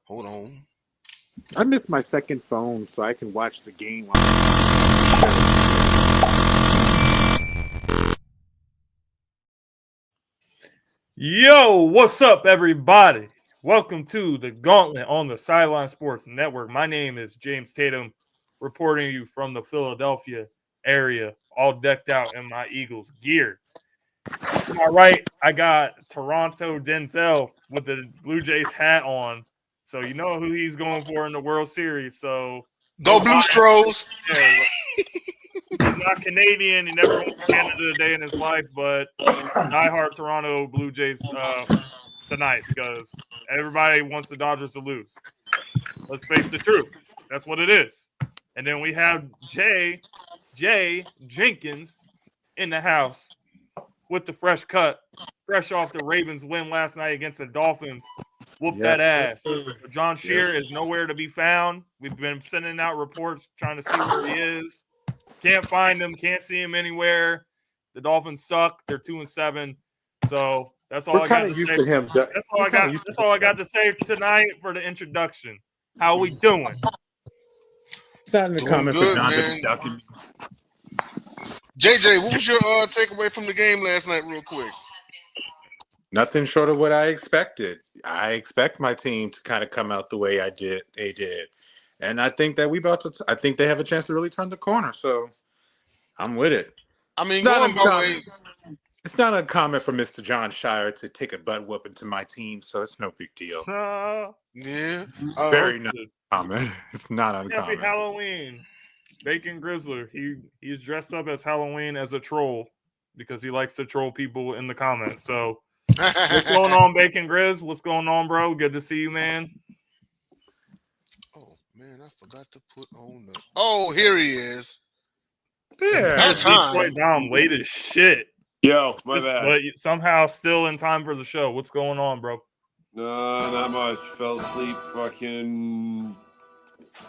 Hold on. I missed my second phone so I can watch the game. Yo, what's up, everybody? Welcome to the Gauntlet on the Sideline Sports Network. My name is James Tatum, reporting you from the Philadelphia area, all decked out in my Eagles gear. To my right, I got Toronto Denzel with the Blue Jays hat on. So you know who he's going for in the World Series. So Go Blue Stros. Yeah, he's not Canadian. He never went to Canada a day in his life, but diehard Toronto Blue Jays tonight because everybody wants the Dodgers to lose. Let's face the truth. That's what it is. And then we have Jay Jenkins in the house with the fresh cut, fresh off the Ravens win last night against the Dolphins. Whoop that ass. John Shear is nowhere to be found. We've been sending out reports trying to see where he is. Can't find him. Can't see him anywhere. The Dolphins suck. They're 2-7. So that's all I got to say. That's all I got to say tonight for the introduction. How we doing? Not in the comments good, for John man. JJ, what was your takeaway from the game last night, real quick? Nothing short of what I expected. I expect my team to kind of come out the way they did. And I think that I think they have a chance to really turn the corner. So I'm with it. I mean, it's not uncommon for Mr. John Shire to take a butt whooping to my team, so it's no big deal. Yeah. Very not uncommon. It's not uncommon. Happy Halloween. Bacon Grizzler. He's dressed up as Halloween as a troll because he likes to troll people in the comments. So what's going on, Bacon Grizz? What's going on, bro? Good to see you, man. Oh, man, I forgot to put on the... Oh, here he is. Yeah. That's time. Down late as shit. Yo, my bad. But somehow still in time for the show. What's going on, bro? Not much. Fell asleep fucking...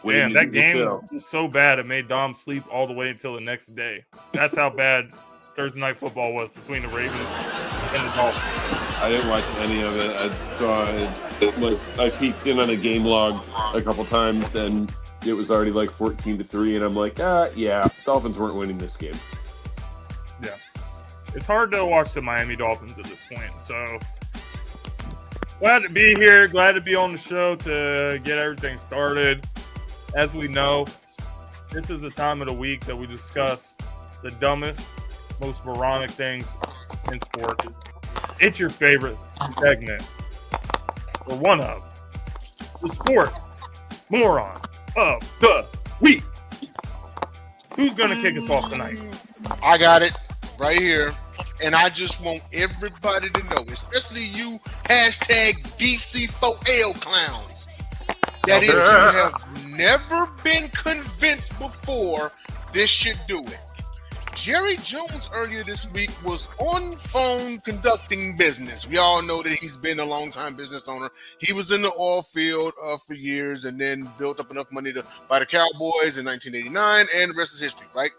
Man, that game was so bad it made Dom sleep all the way until the next day. That's how bad Thursday Night Football was between the Ravens and the Dolphins. I didn't watch any of it. I saw it. I peeked in on a game log a couple times, and it was already like 14-3, and I'm like, yeah, Dolphins weren't winning this game. Yeah. It's hard to watch the Miami Dolphins at this point, so glad to be here. Glad to be on the show to get everything started. As we know, this is the time of the week that we discuss the dumbest, most moronic things in sports. It's your favorite segment, or one of, the sports moron of the week. Who's going to kick us off tonight? I got it right here. And I just want everybody to know, especially you #DC4L clowns, that if you have never been convinced before, this should do it. Jerry Jones earlier this week was on phone conducting business. We all know that he's been a long-time business owner. He was in the oil field for years and then built up enough money to buy the Cowboys in 1989, and the rest is history, right?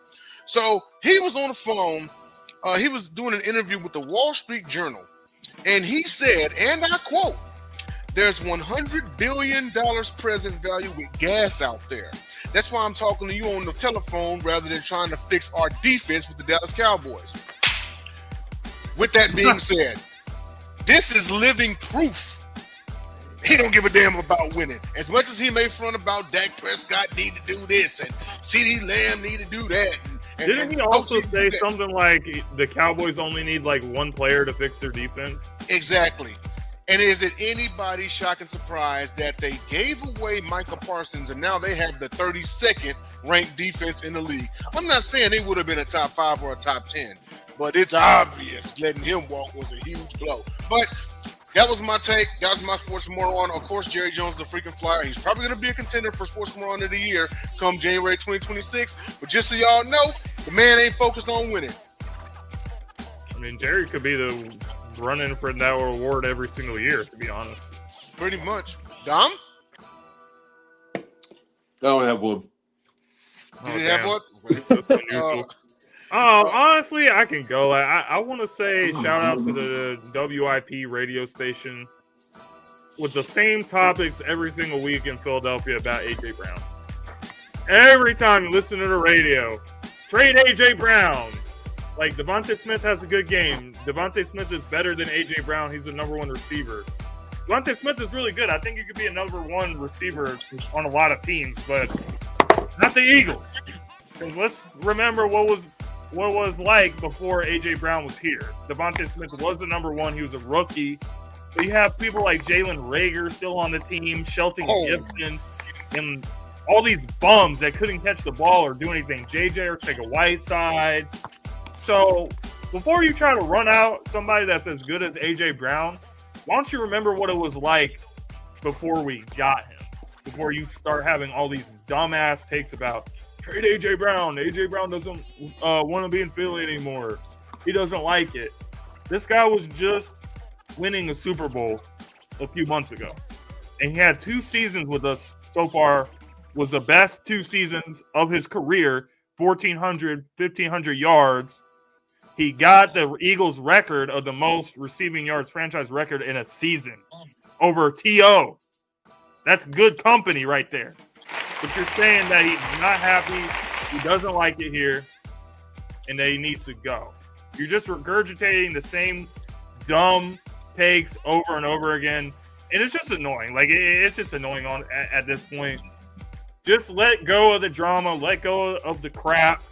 So he was on the phone. He was doing an interview with the Wall Street Journal, and he said, and I quote, "There's $100 billion present value with gas out there. That's why I'm talking to you on the telephone rather than trying to fix our defense with the Dallas Cowboys." With that being said, this is living proof. He don't give a damn about winning. As much as he may front about Dak Prescott need to do this and CeeDee Lamb need to do that. Didn't he also say something like the Cowboys only need like one player to fix their defense? Exactly. And is it anybody's shock and surprise that they gave away Micah Parsons and now they have the 32nd ranked defense in the league? I'm not saying they would have been a top 5 or a top 10, but it's obvious letting him walk was a huge blow. But that was my take. That was my sports moron. Of course, Jerry Jones is a freaking flyer. He's probably going to be a contender for sports moron of the year come January 2026. But just so y'all know, the man ain't focused on winning. I mean, Jerry could be the running for that award every single year, to be honest. Pretty much. Dom? I don't have one. You didn't have one? Honestly, I can go. I want to say shout out to the WIP radio station with the same topics every single week in Philadelphia about A.J. Brown. Every time you listen to the radio, trade A.J. Brown. Like, Devontae Smith has a good game. Devontae Smith is better than A.J. Brown. He's the number one receiver. Devontae Smith is really good. I think he could be a number one receiver on a lot of teams, but not the Eagles. Because let's remember what was like before A.J. Brown was here. Devontae Smith was the number one. He was a rookie. But you have people like Jalen Reagor still on the team, Shelton Gibson, and all these bums that couldn't catch the ball or do anything. J.J. Arcega-Whiteside. So before you try to run out somebody that's as good as A.J. Brown, why don't you remember what it was like before we got him? Before you start having all these dumbass takes about trade A.J. Brown. A.J. Brown doesn't want to be in Philly anymore. He doesn't like it. This guy was just winning a Super Bowl a few months ago. And he had 2 seasons with us so far. Was the best 2 seasons of his career. 1,400, 1,500 yards. He got the Eagles record of the most receiving yards franchise record in a season over T.O. That's good company right there. But you're saying that he's not happy, he doesn't like it here, and that he needs to go. You're just regurgitating the same dumb takes over and over again, and it's just annoying. Like, it's just annoying at this point. Just let go of the drama, let go of the crap,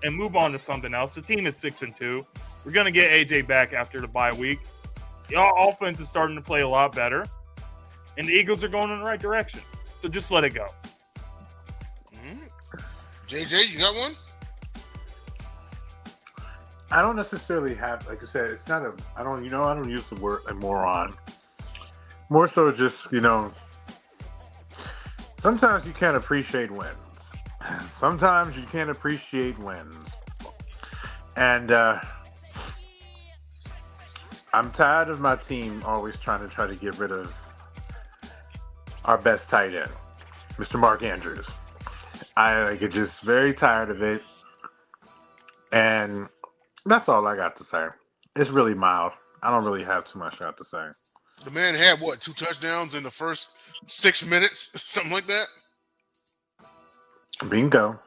and move on to something else. The team is 6-2. We're going to get AJ back after the bye week. The offense is starting to play a lot better, and the Eagles are going in the right direction. So just let it go. Mm-hmm. JJ, you got one? I don't necessarily have, like I said, it's not I don't use the word a moron. More so just, sometimes you can't appreciate wins. Sometimes you can't appreciate wins. And I'm tired of my team always trying to get rid of our best tight end, Mr. Mark Andrews. I get just very tired of it. And that's all I got to say. It's really mild. I don't really have too much to say. The man had, 2 touchdowns in the first 6 minutes? Something like that? Bingo.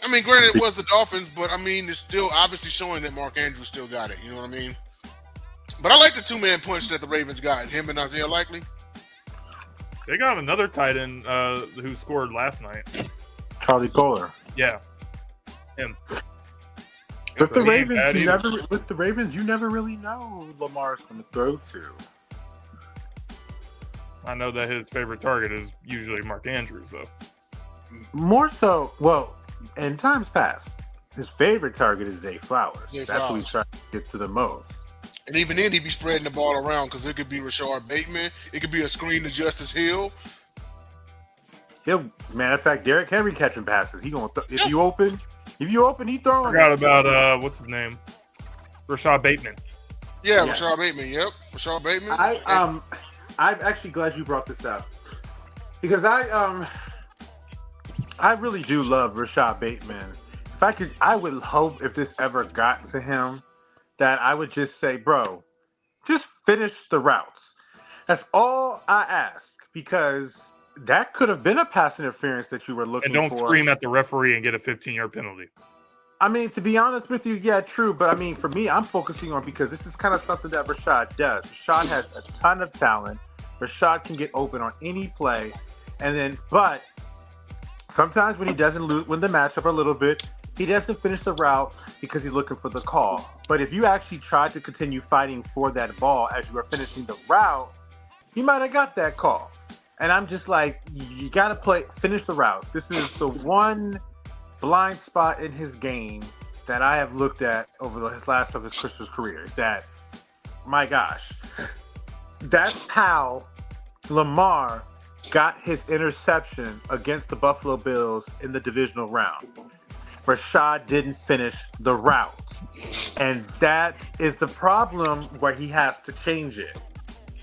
I mean, granted, it was the Dolphins, but, it's still obviously showing that Mark Andrews still got it. You know what I mean? But I like the 2-man punch that the Ravens got, him and Isaiah Likely. They got another tight end who scored last night. Charlie Kohler. Yeah. Him. With the Ravens, you never really know who Lamar's going to throw to. I know that his favorite target is usually Mark Andrews, though. More so, in times past, his favorite target is Zay Flowers. That's who he tries to get to the most. And even then, he'd be spreading the ball around because it could be Rashard Bateman. It could be a screen to Justice Hill. Yeah, matter of fact, Derrick Henry catching passes. He gonna if you open, he throwing. Forgot about what's his name, Rashard Bateman. Yeah, Rashard Bateman. Yep, Rashard Bateman. I'm actually glad you brought this up because I really do love Rashard Bateman. If I could, I would hope if this ever got to him that I would just say, bro, just finish the routes. That's all I ask because that could have been a pass interference that you were looking for. And don't scream at the referee and get a 15-yard penalty. To be honest with you, yeah, true. But for me, I'm focusing on because this is kind of something that Rashard does. Rashard has a ton of talent. Rashard can get open on any play. But sometimes when he doesn't win the matchup a little bit, he doesn't finish the route because he's looking for the call. But if you actually tried to continue fighting for that ball as you were finishing the route, he might have got that call. And I'm just like, you got to finish the route. This is the one blind spot in his game that I have looked at over his last of his Christmas career. Is that, my gosh, that's how Lamar got his interception against the Buffalo Bills in the divisional round. Rashard didn't finish the route. And that is the problem where he has to change it.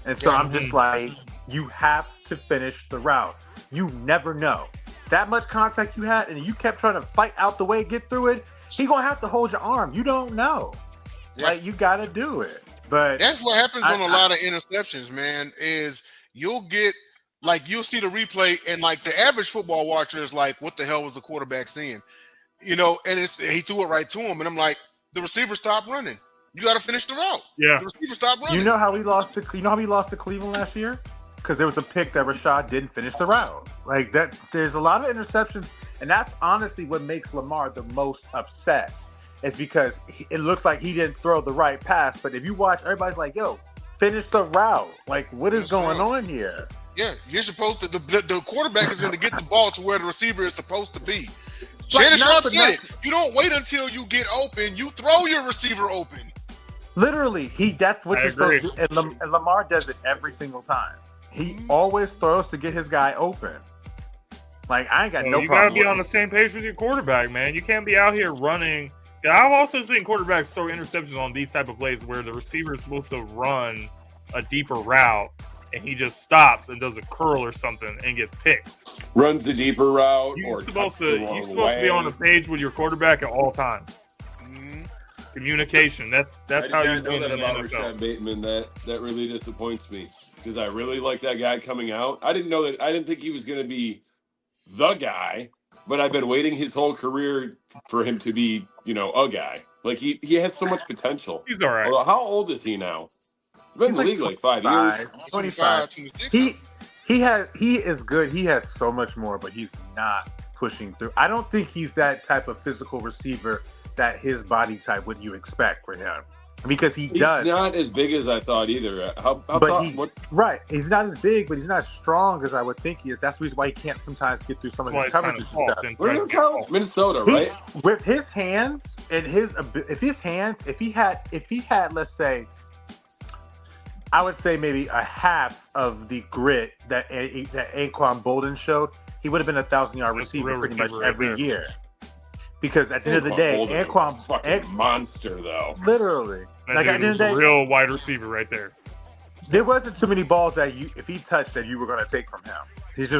And so I'm just like, you have to finish the route. You never know. That much contact you had and you kept trying to fight out the way, get through it, he's going to have to hold your arm. You don't know. Yeah. Like, you got to do it. But that's what happens on a lot of interceptions, man, is you'll see the replay, and like the average football watcher is like, what the hell was the quarterback seeing? You know, and he threw it right to him, and I'm like, the receiver stopped running. You got to finish the route. Yeah, the receiver stopped running. You know how we lost to Cleveland last year? Because there was a pick that Rashad didn't finish the route. Like that, there's a lot of interceptions, and that's honestly what makes Lamar the most upset. Is because it looks like he didn't throw the right pass, but if you watch, everybody's like, "Yo, finish the route!" Like, what is going on here? Yeah, you're supposed to. The quarterback is going to get the ball to where the receiver is supposed to be. Shannon Sharp said it. You don't wait until you get open. You throw your receiver open. Literally, that's what you're supposed to do. And Lamar does it every single time. He always throws to get his guy open. Like, I ain't got no problem. You got to be on the same page with your quarterback, man. You can't be out here running. I've also seen quarterbacks throw interceptions on these type of plays where the receiver is supposed to run a deeper route, and he just stops and does a curl or something and gets picked. Runs the deeper route. You're supposed to be on the page with your quarterback at all times. Communication. That's how you do it in the NFL. Rashad Bateman. That really disappoints me because I really like that guy coming out. I didn't think he was going to be the guy, but I've been waiting his whole career for him to be, a guy. Like he has so much potential. He's all right. Well, how old is he now? He's been in the league like 5 years. 25, 26. He is good. He has so much more, but he's not pushing through. I don't think he's that type of physical receiver that his body type would you expect for him. Because he's not as big as I thought either. Right. He's not as big, but he's not as strong as I would think he is. That's the reason why he can't sometimes get through some of his coverages and stuff. Where did he go? Minnesota, right? With his hands and if he had, let's say, I would say maybe a half of the grit that Anquan Bolden showed, he would have been a 1,000-yard receiver pretty much every year. Because at the end of the day, Anquan fucking monster though. Literally, like at the end of the day, real wide receiver right there. There wasn't too many balls that if he touched that you were going to take from him. His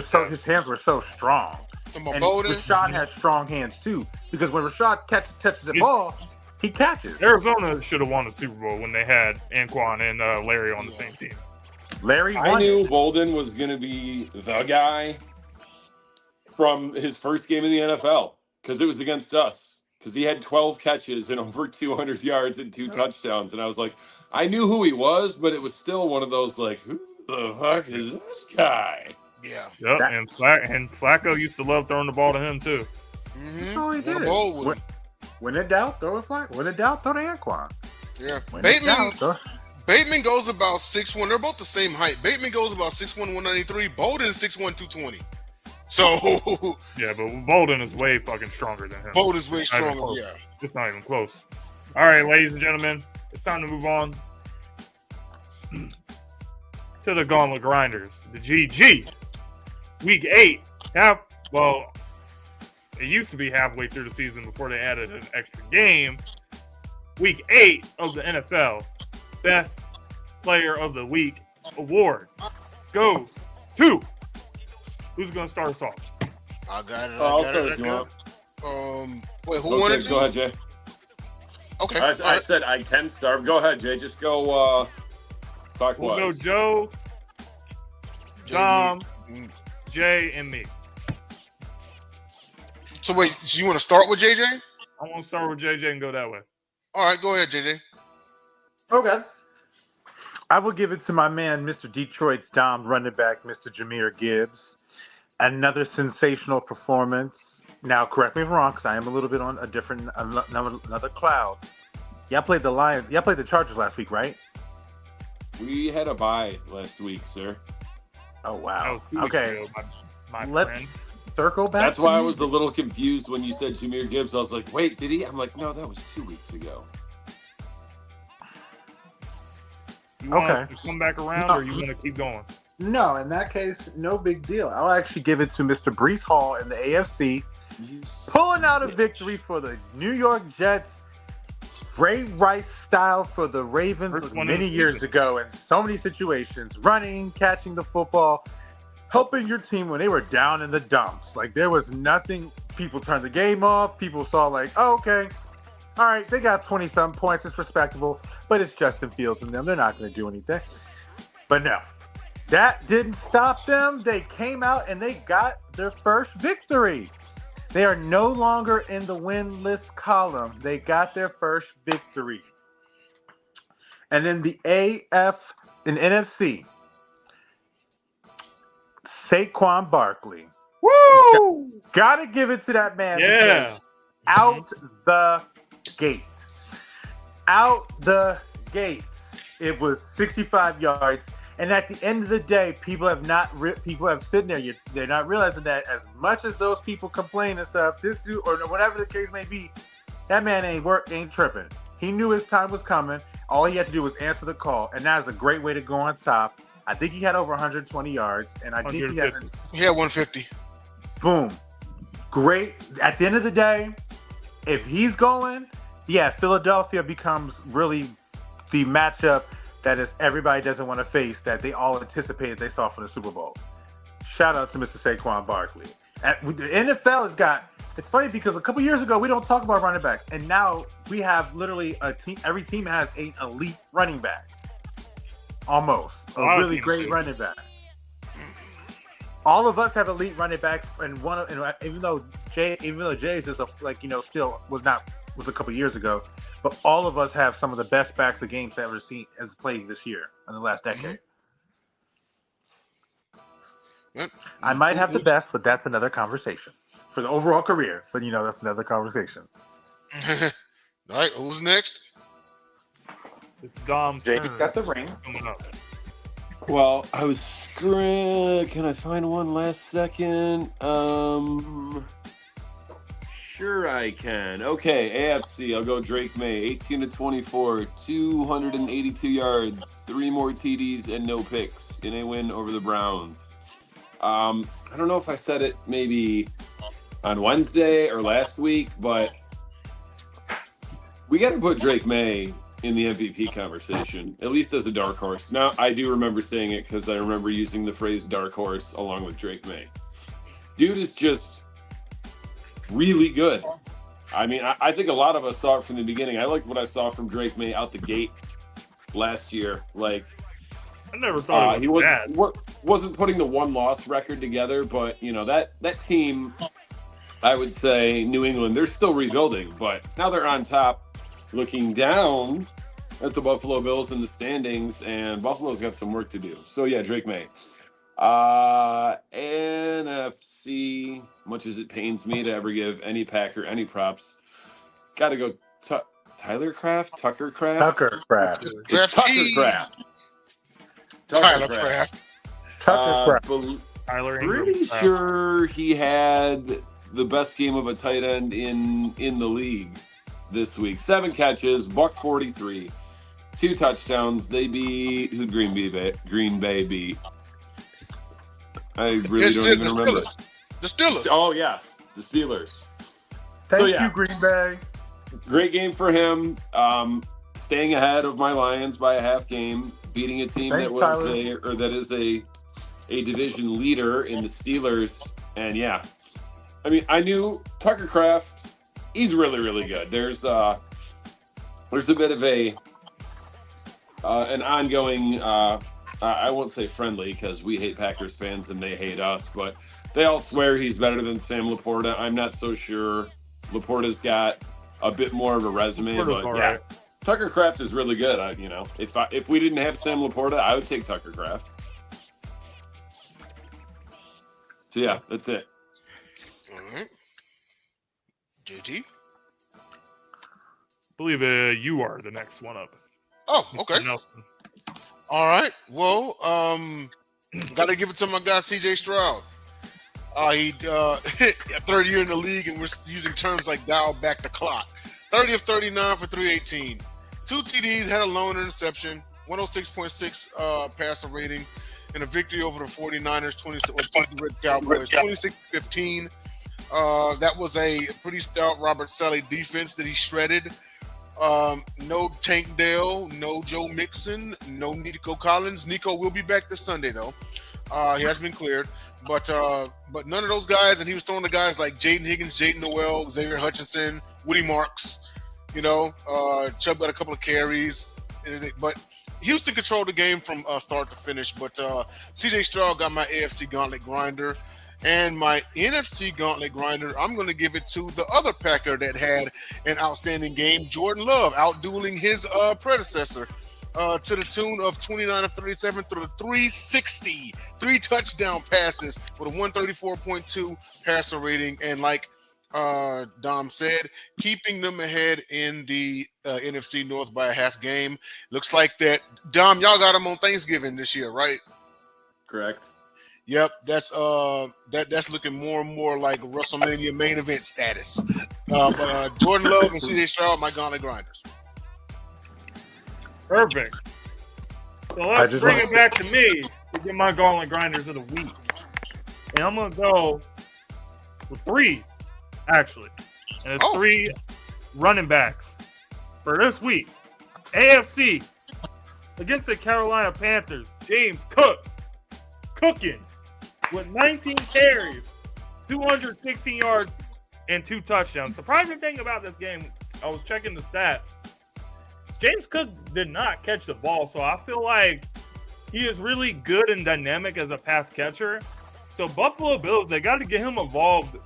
hands were so strong. And Rashad has strong hands too, because when Rashad touches the ball, he catches. Arizona should have won the Super Bowl when they had Anquan and Larry on the same team. I knew Bolden was going to be the guy from his first game in the NFL. Because it was against us. Because he had 12 catches and over 200 yards and 2 touchdowns. And I was like, I knew who he was, but it was still one of those like, who the fuck is this guy? Yeah. Yep. And Flacco used to love throwing the ball to him too. Mm-hmm. Oh, he did. When in doubt, throw it Flacco. When in doubt, throw to Anquan. Yeah. Bateman goes about 6'1". They're both the same height. Bateman goes about 6'1", 193. Bolden 6'1", 220. So yeah, but Bolden is way fucking stronger than him. Bolden's way stronger, yeah. It's not even close. All right, ladies and gentlemen, it's time to move on to the Gauntlet Grinders, the GG. Week 8. It used to be halfway through the season before they added an extra game. Week 8 of the NFL Best Player of the Week award goes to. Who's going to start us off? I got it. I'll start if you want. Wait, who wanted to? Go ahead, Jay. Okay. I said I can start. Go ahead, Jay. Just go clockwise. We'll go Joe, Dom, Jay, and me. So wait, so you want to start with JJ? I want to start with JJ and go that way. All right, go ahead, JJ. Okay. I will give it to my man, Mr. Detroit's Dom running back, Mr. Jahmyr Gibbs. Another sensational performance. Now, correct me if I'm wrong, because I am a little bit on a different, another cloud. Y'all played the Lions. Y'all played the Chargers last week, right? We had a bye last week, sir. Oh, wow. Okay. Let's circle back. That's why I was a little confused when you said Jahmyr Gibbs. I was like, wait, did he? I'm like, no, that was 2 weeks ago. You want us to come back around, or you want to keep going? No, in that case, no big deal. I'll actually give it to Mr. Breece Hall in the AFC, pulling out a victory for the New York Jets. Ray Rice style for the Ravens many years ago in so many situations. Running, catching the football, helping your team when they were down in the dumps. Like, there was nothing. People turned the game off. People saw like, oh, okay. All right, they got 20-something points. It's respectable, but it's Justin Fields and them. They're not going to do anything. But no, That didn't stop them. They came out and they got their first victory. They are no longer in the win-less column. They got their first victory. And in the AF and NFC, Saquon Barkley. Woo! Gotta give it to that man. Yeah. Out the gate. Out the gate. It was 65 yards. And at the end of the day, people have sitting there. They're not realizing that as much as those people complain and stuff, this dude or whatever the case may be, that man ain't tripping. He knew his time was coming. All he had to do was answer the call, and that is a great way to go on top. I think he had over 120 yards, and I think he had 150. Boom, great. At the end of the day, if he's going, Philadelphia becomes really the matchup that is everybody doesn't want to face, that they all anticipated they saw for the Super Bowl. Shout out to Mr. Saquon Barkley. The NFL has got, it's funny because a couple years ago, we don't talk about running backs. And now we have literally a team, every team has an elite running back. Almost. A really great running back. All of us have elite running backs, and even though Jay's is still was a couple years ago, but all of us have some of the best backs the game's ever seen as played this year in the last decade. I might have the best, but that's another conversation for the overall career. But that's another conversation. All right, who's next? It's Dom's Jake turn. got the ring. Coming up. Well, I was screwing. Can I find one last second? Sure I can. Okay, AFC. I'll go Drake May. 18-24, 282 yards, 3 more TDs, and no picks in a win over the Browns. I don't know if I said it maybe on Wednesday or last week, but we got to put Drake May in the MVP conversation, at least as a dark horse. Now, I do remember saying it because I remember using the phrase dark horse along with Drake May. Dude is just really good. I mean, I think a lot of us saw it from the beginning. I liked what I saw from Drake May out the gate last year. Like, I never thought he wasn't putting the one-loss record together, but, that team, I would say, New England, they're still rebuilding, but now they're on top looking down at the Buffalo Bills in the standings, and Buffalo's got some work to do. So, yeah, Drake May. NFC, much as it pains me to ever give any Packer any props, got to go Tyler Kraft? Tucker Kraft? Tucker Kraft. Kraft Tucker cheese. Kraft. Tyler Kraft. Tucker Kraft. Tyler Ingram. Pretty sure he had the best game of a tight end in the league this week. 7 catches, $143, 2 touchdowns. They beat who Green Bay beat. I really don't even remember. The Steelers. Oh yes, the Steelers. Thank you, Green Bay. Great game for him. Staying ahead of my Lions by a half game, beating a team that is a division leader in the Steelers. And yeah, I mean, I knew Tucker Kraft. He's really, really good. There's a bit of an ongoing. I won't say friendly because we hate Packers fans and they hate us, but they all swear he's better than Sam Laporta. I'm not so sure. Laporta's got a bit more of a resume, but yeah, Tucker Kraft is really good. If we didn't have Sam Laporta, I would take Tucker Kraft. So yeah, that's it. All right. JT? I believe you are the next one up. Oh, okay. Nelson. All right. Well, got to give it to my guy, CJ Stroud. He 3rd year in the league, and we're using terms like dial back the clock. 30 of 39 for 318. 2 TDs, had a lone interception, 106.6 passer rating, and a victory over the 49ers, 26-15. That was a pretty stout Robert Saleh defense that he shredded. No Tank Dell, no Joe Mixon, no Nico Collins. Nico will be back this Sunday, though. He has been cleared. But none of those guys, and he was throwing to guys like Jaden Higgins, Jaden Noel, Xavier Hutchinson, Woody Marks. Chubb got a couple of carries. But Houston controlled the game from start to finish. But CJ Stroud got my AFC Gauntlet grinder. And my NFC Gauntlet grinder, I'm going to give it to the other Packer that had an outstanding game, Jordan Love, outdueling his predecessor to the tune of 29 of 37 through the 360, 3 touchdown passes with a 134.2 passer rating. And like Dom said, keeping them ahead in the NFC North by a half game. Looks like that. Dom, y'all got them on Thanksgiving this year, right? Correct. Yep, that's looking more and more like WrestleMania main event status. But Jordan Love and CJ Stroud, my Gauntlet grinders. Perfect. So let's bring it back to me to get my Gauntlet grinders of the week. And I'm going to go with 3, actually. And it's 3 running backs for this week. AFC against the Carolina Panthers. James Cook. Cooking with 19 carries, 216 yards, and 2 touchdowns. Surprising thing about this game, I was checking the stats. James Cook did not catch the ball, so I feel like he is really good and dynamic as a pass catcher. So Buffalo Bills, they got to get him involved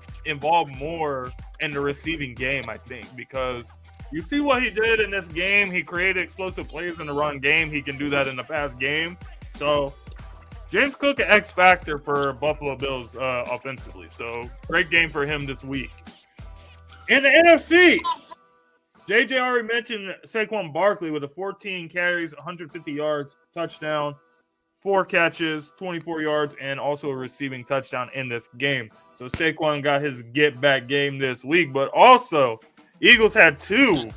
more in the receiving game, I think, because you see what he did in this game. He created explosive plays in the run game. He can do that in the pass game. So James Cook, an X factor for Buffalo Bills offensively. So great game for him this week. In the NFC, JJ already mentioned Saquon Barkley with a 14 carries, 150 yards, touchdown, 4 catches, 24 yards, and also a receiving touchdown in this game. So Saquon got his get-back game this week. But also, Eagles had 2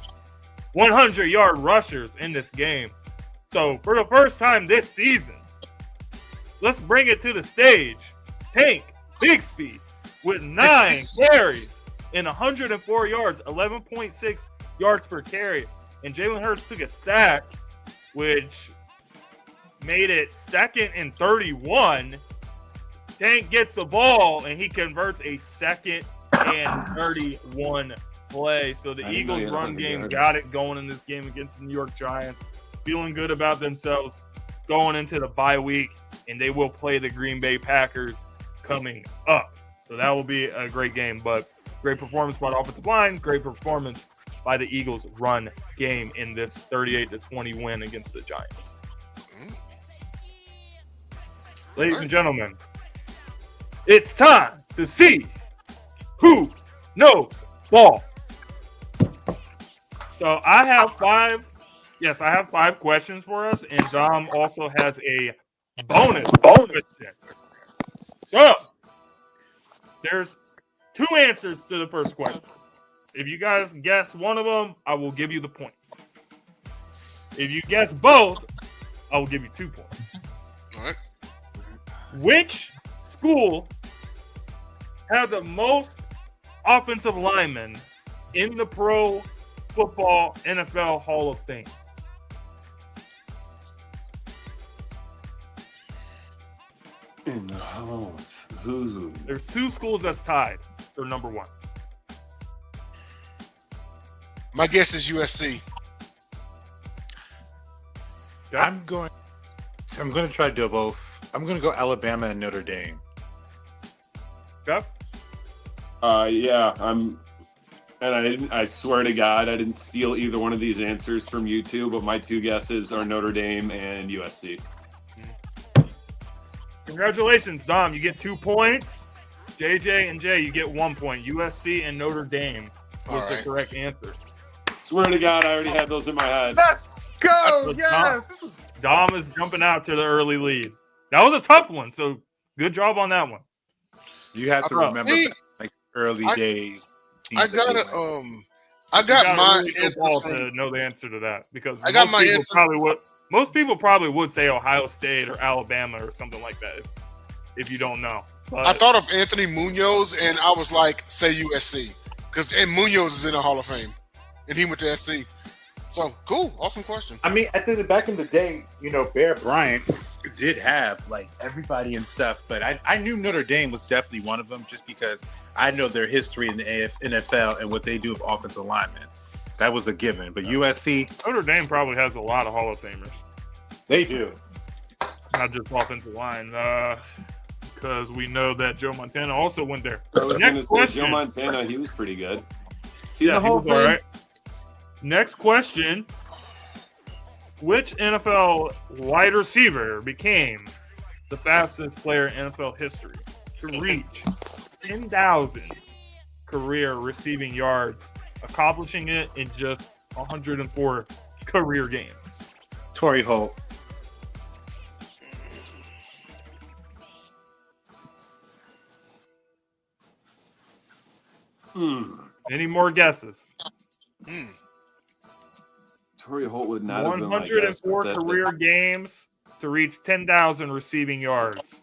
100-yard rushers in this game. So for the first time this season, let's bring it to the stage. Tank Bigsby with 9 carries and 104 yards, 11.6 yards per carry. And Jalen Hurts took a sack, which made it 2nd and 31. Tank gets the ball, and he converts a 2nd and 31 play. So the Eagles' run game got it going in this game against the New York Giants. Feeling good about themselves going into the bye week, and they will play the Green Bay Packers coming up. So that will be a great game, but great performance by the offensive line, great performance by the Eagles run game in this 38-20 win against the Giants. Ladies and gentlemen, it's time to see who knows ball. So I have 5 questions for us, and Dom also has a bonus question. So there's 2 answers to the first question. If you guys guess one of them, I will give you the point. If you guess both, I will give you 2 points. All right. Which school had the most offensive linemen in the Pro Football NFL Hall of Fame? In the Hall of Who? There's 2 schools that's tied for number 1. My guess is USC. Okay. I'm going to try to do both. I'm going to go Alabama and Notre Dame. Okay. Yeah, I swear to God, I didn't steal either one of these answers from you two, but my 2 guesses are Notre Dame and USC. Congratulations, Dom. You get 2 points. JJ and Jay, you get 1 point. USC and Notre Dame was the correct answer. Swear to God, I already had those in my head. Let's go! Yes! Dom is jumping out to the early lead. That was a tough one, so good job on that one. You have to remember like early days. I got my answer to know the answer to that, because I got my answer. Most people probably would say Ohio State or Alabama or something like that if you don't know. But I thought of Anthony Munoz, and I was like, say USC, because Munoz is in the Hall of Fame, and he went to SC. So cool, awesome question. I mean, back in the day, Bear Bryant did have like everybody and stuff, but I knew Notre Dame was definitely one of them, just because I know their history in the NFL and what they do with offensive linemen. That was a given. But USC, Notre Dame probably has a lot of Hall of Famers. they do. Not just offensive line. Because we know that Joe Montana also went there. I was Next gonna say, question. Joe Montana, he was pretty good. Yeah, he was all right. Next question. Which NFL wide receiver became the fastest player in NFL history to reach 10,000 career receiving yards, accomplishing it in just 104 career games? Torrey Holt. Any more guesses? Torrey Holt would not have been my guess, 104 but career games to reach 10,000 receiving yards.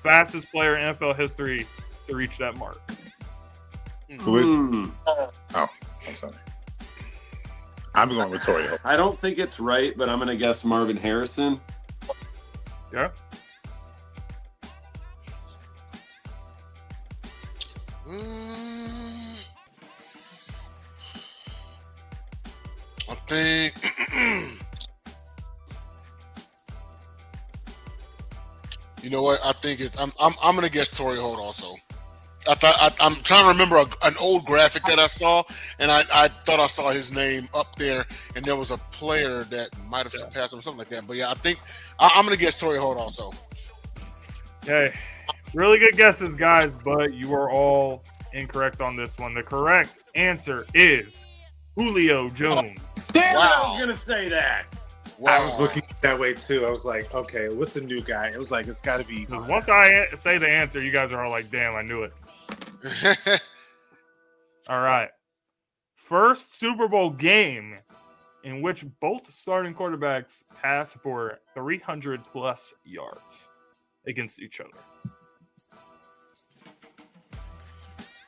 Fastest player in NFL history to reach that mark. Who is? Oh, I'm sorry. I'm going with Torrey Holt. I don't think it's right, but I'm going to guess Marvin Harrison. Yeah. I think you know what? I think it's I'm gonna guess Torrey Holt also. I'm trying to remember an old graphic that I saw, and I thought I saw his name up there, and there was a player that might have surpassed him, something like that. But yeah, I think I'm gonna guess Torrey Holt also. Okay. Really good guesses, guys, but you are all incorrect on this one. The correct answer is Julio Jones. Damn, Wow. I was going to say that. Wow. I was looking that way too. I was like, okay, what's the new guy? It was like, it's got to be. Once I say the answer, you guys are all like, damn, I knew it. All right. First Super Bowl game in which both starting quarterbacks passed for 300 plus yards against each other.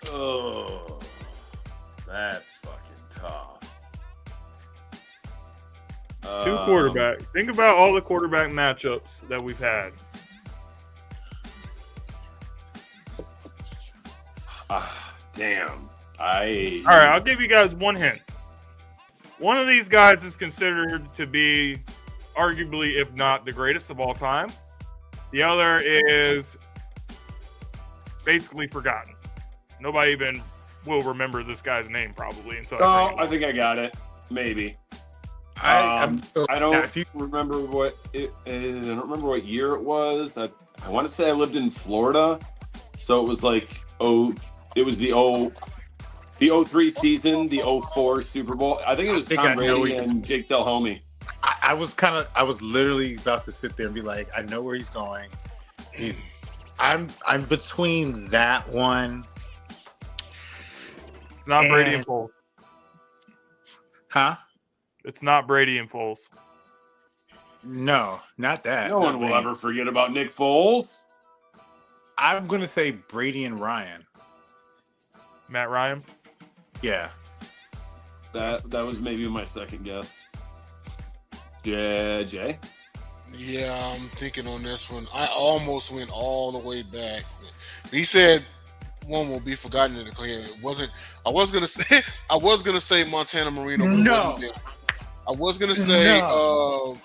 Oh, that's fucking tough. Two quarterbacks. Think about all the quarterback matchups that we've had. Damn. All right, I'll give you guys one hint. One of these guys is considered to be arguably, if not the greatest of all time. The other is basically forgotten. Nobody even will remember this guy's name probably until I think I got it. Maybe. I don't remember what I don't remember what year it was. I want to say I lived in Florida, so it was like it was the 03 season, the 04 Super Bowl. I think it was Tom Brady and Jake Delhomme. I was literally about to sit there and be like, I know where he's going. I'm between that one. It's not Brady and Foles. Huh? It's not Brady and Foles. No, not that. No one will ever forget about Nick Foles. I'm going to say Brady and Ryan. Matt Ryan? Yeah. That was maybe my second guess. Yeah, Jay? Yeah, I'm thinking on this one. I almost went all the way back. He said one will be forgotten in the career. It wasn't. I was gonna say Montana Marino. No. I was gonna say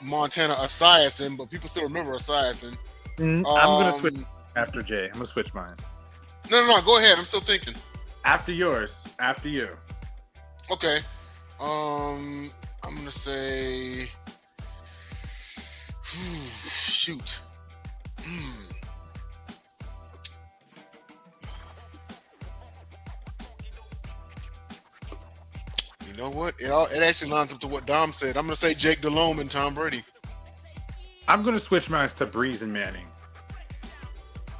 Montana Esiason, but people still remember Esiason. I'm gonna switch after Jay. I'm gonna switch mine. No. Go ahead. I'm still thinking. After yours. After you. Okay. I'm gonna say. Shoot. You know what? It actually lines up to what Dom said. I'm going to say Jake Delhomme and Tom Brady. I'm going to switch mine to Breeze and Manning.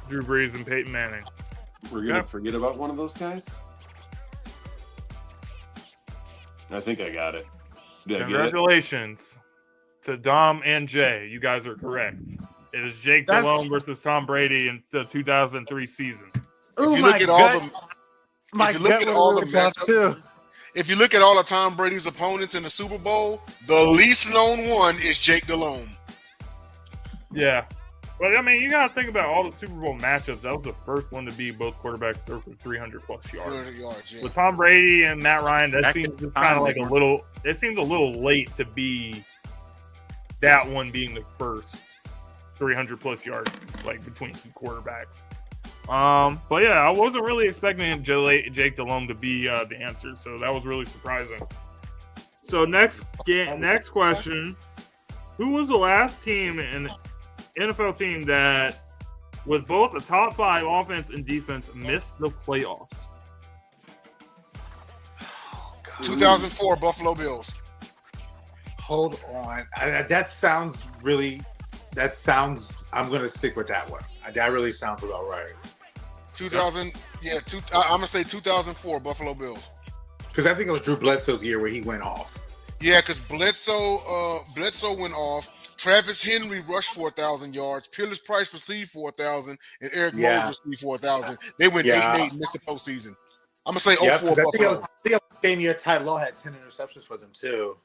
Drew Brees and Peyton Manning. We're going to forget about one of those guys? I think I got it. Did Congratulations to Dom and Jay. You guys are correct. It is Jake Delhomme versus Tom Brady in the 2003 season. Oh my God. If you look at all of Tom Brady's opponents in the Super Bowl, the least known one is Jake Delhomme. Yeah. But I mean, you got to think about all the Super Bowl matchups. That was the first one to be both quarterbacks throw for 300+ yards. 300 yards, yeah. With Tom Brady and Matt Ryan, that seems just kind of like time, a little. It seems a little late to be that one being the first 300+ yard like between two quarterbacks. But yeah, I wasn't really expecting Jake Delhomme to be the answer, so that was really surprising. So next question: who was the last team in NFL team that, with both a top 5 offense and defense, missed the playoffs? 2004 Buffalo Bills. Hold on. That sounds. I'm going to stick with that one. That really sounds about right. 2000. Yeah. I'm gonna say 2004 Buffalo Bills. Because I think it was Drew Bledsoe's year where he went off. Yeah, because Bledsoe went off. Travis Henry rushed 4,000 yards. Peerless Price received 4,000, and Eric Moses received 4,000. They went 8-8, missed the postseason. I'm gonna say 04 Buffalo. I think it was the same year Ty Law had 10 interceptions for them too.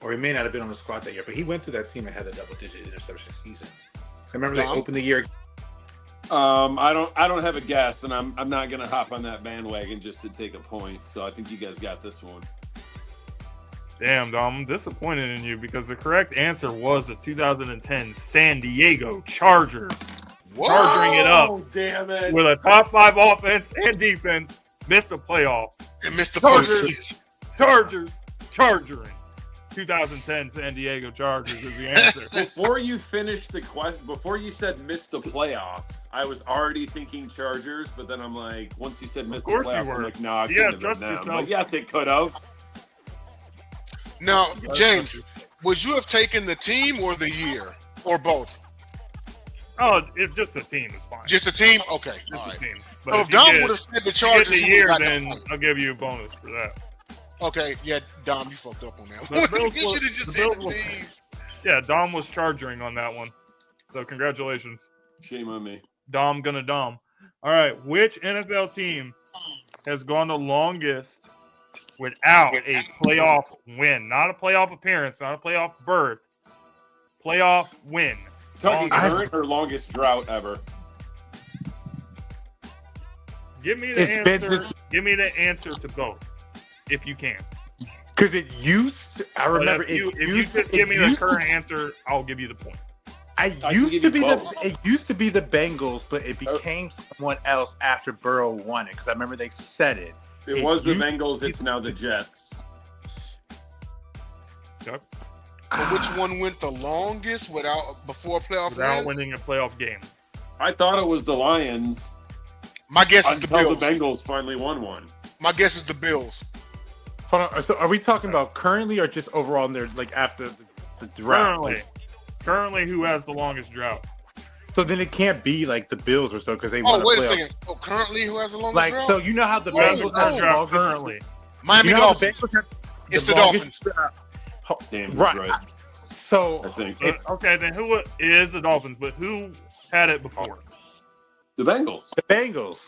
Or he may not have been on the squad that year, but he went to that team and had the double-digit interception season. I remember they opened the year. I don't have a guess, and I'm not gonna hop on that bandwagon just to take a point. So I think you guys got this one. Damn, Dom, I'm disappointed in you because the correct answer was the 2010 San Diego Chargers. Whoa! Charging it up. Oh, damn it. With a top 5 offense and defense, missed the playoffs. And missed the postseason. Chargers, chargering. 2010 San Diego Chargers is the answer. Before you finished the question, before you said missed the playoffs, I was already thinking Chargers, but then I'm like, once you said missed the playoffs, I'm like, no, it couldn't have trust been them. yourself. But yes, it could have. Now, James, would you have taken the team or the year? Or both? Oh, if just the team is fine. Just the team? Okay. Just All the right. team. So But if Dom would have said the Chargers, the he year, would've got then the point. I'll give you a bonus for that. Okay, yeah, Dom, you fucked up on that The one. Bills You were- should have just the said Bills the were- team. Yeah, Dom was charging on that one. So congratulations. Shame on me. Dom gonna Dom. All right, which NFL team has gone the longest without a playoff win? Not a playoff appearance, not a playoff berth. Playoff win. Talking current or longest drought ever? Give me the answer. Give me the answer to both, if you can. Because it used to, I remember If you could give me the current answer, I'll give you the point. It used to be the Bengals, but it became someone else after Burrow won it. Because I remember they said it. It was the Bengals. It's now the Jets. Chuck? But which one went the longest before a playoff Without win? winning a playoff game. I thought it was the Lions My guess is the until Bills. the Bengals finally won one. My guess is the Bills. Hold on. So are we talking about currently or just overall in there, like after the drought? Currently, who has the longest drought? So then it can't be like the Bills or so because they Oh, won wait a playoff. second. Oh, currently who has the longest Like, drought? so you know how the Whoa, Bengals whoa. have the Drought longest currently. Miami You know how the Dolphins. Bengals have It's the longest Dolphins. drought? Damn, he's Right. right. So I think Okay, then who it is the Dolphins? But who had it before? the Bengals. the Bengals,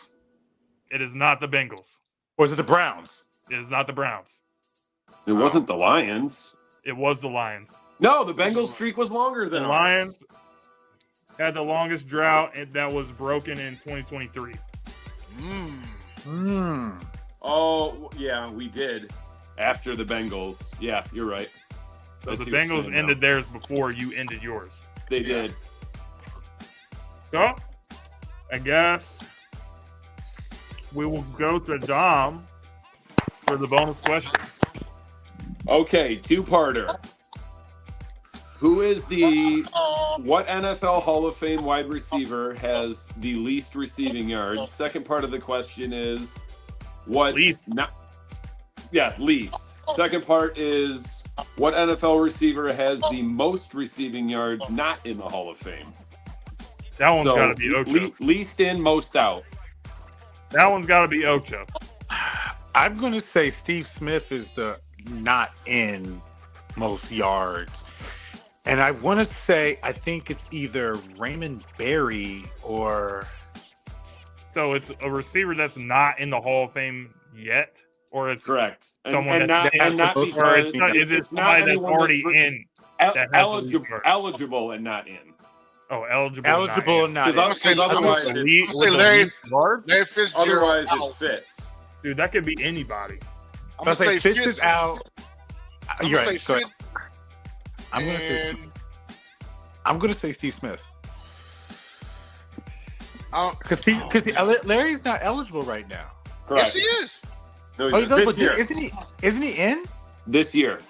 It is not the Bengals. or is it the Browns? It is not the Browns. It wasn't the Lions. It was the Lions. No, the Bengals streak was longer The than ours. Lions had the longest drought, and that was broken in 2023. Oh, yeah, we did. After the Bengals. Yeah, you're right. So I the see what you're Bengals saying now. ended theirs before you ended yours. They did. So, I guess we will go to Dom for the bonus question. Okay, two-parter. What NFL Hall of Fame wide receiver has the least receiving yards? Second part of the question is Least. Least. Second part is what NFL receiver has the most receiving yards not in the Hall of Fame? That one's got to be Ocho. Least in, most out. That one's got to be Ocho. I'm going to say Steve Smith is the not in most yards. And I want to say, I think it's either Raymond Berry or... So it's a receiver that's not in the Hall of Fame yet? Or it's Correct. someone and not or because is it it's not somebody that's anyone already that's- in? eligible and not in. Oh, eligible. Eligible and not in. Because otherwise, I'm gonna say Larry Fitzgerald. otherwise out. it's Fitz. Dude, that could be anybody. I'm gonna say Fitz is out. I'm You're gonna right. say Go ahead. Fitz. I'm gonna say Steve Smith. Because Larry's not eligible right now. Correct. yes, he is. No, Oh, this year. Isn't he in? This year.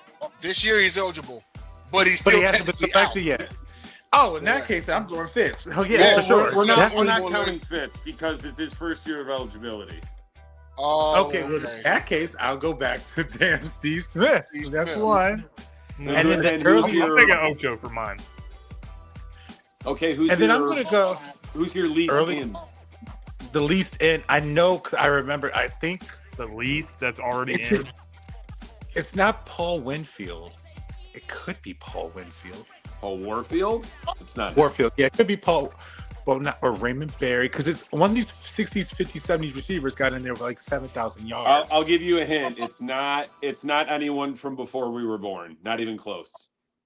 This year he's eligible, but he's But still he hasn't been technically selected out. yet. Oh, in that case, I'm going Fitz. Oh yeah, Yeah, for sure. We're not Definitely. counting Fitz because it's his first year of eligibility. Oh, Okay, well, in that case, I'll go back to damn Steve Smith. Steve That's Smith. one. And then the I'm early- thinking Ocho for mine. Okay, who's And your, then I'm gonna go who's your least early- in? the least in. I know, 'cause I remember. I think The least that's already it's in. it's not Paul Winfield. It could be Paul Winfield. Paul Warfield? It's not. Warfield. Yeah, it could be Paul. Well, not or Raymond Berry, because it's one of these 60s, 50s, 70s receivers got in there with like 7,000 yards. I'll give you a hint. It's not anyone from before we were born. Not even close.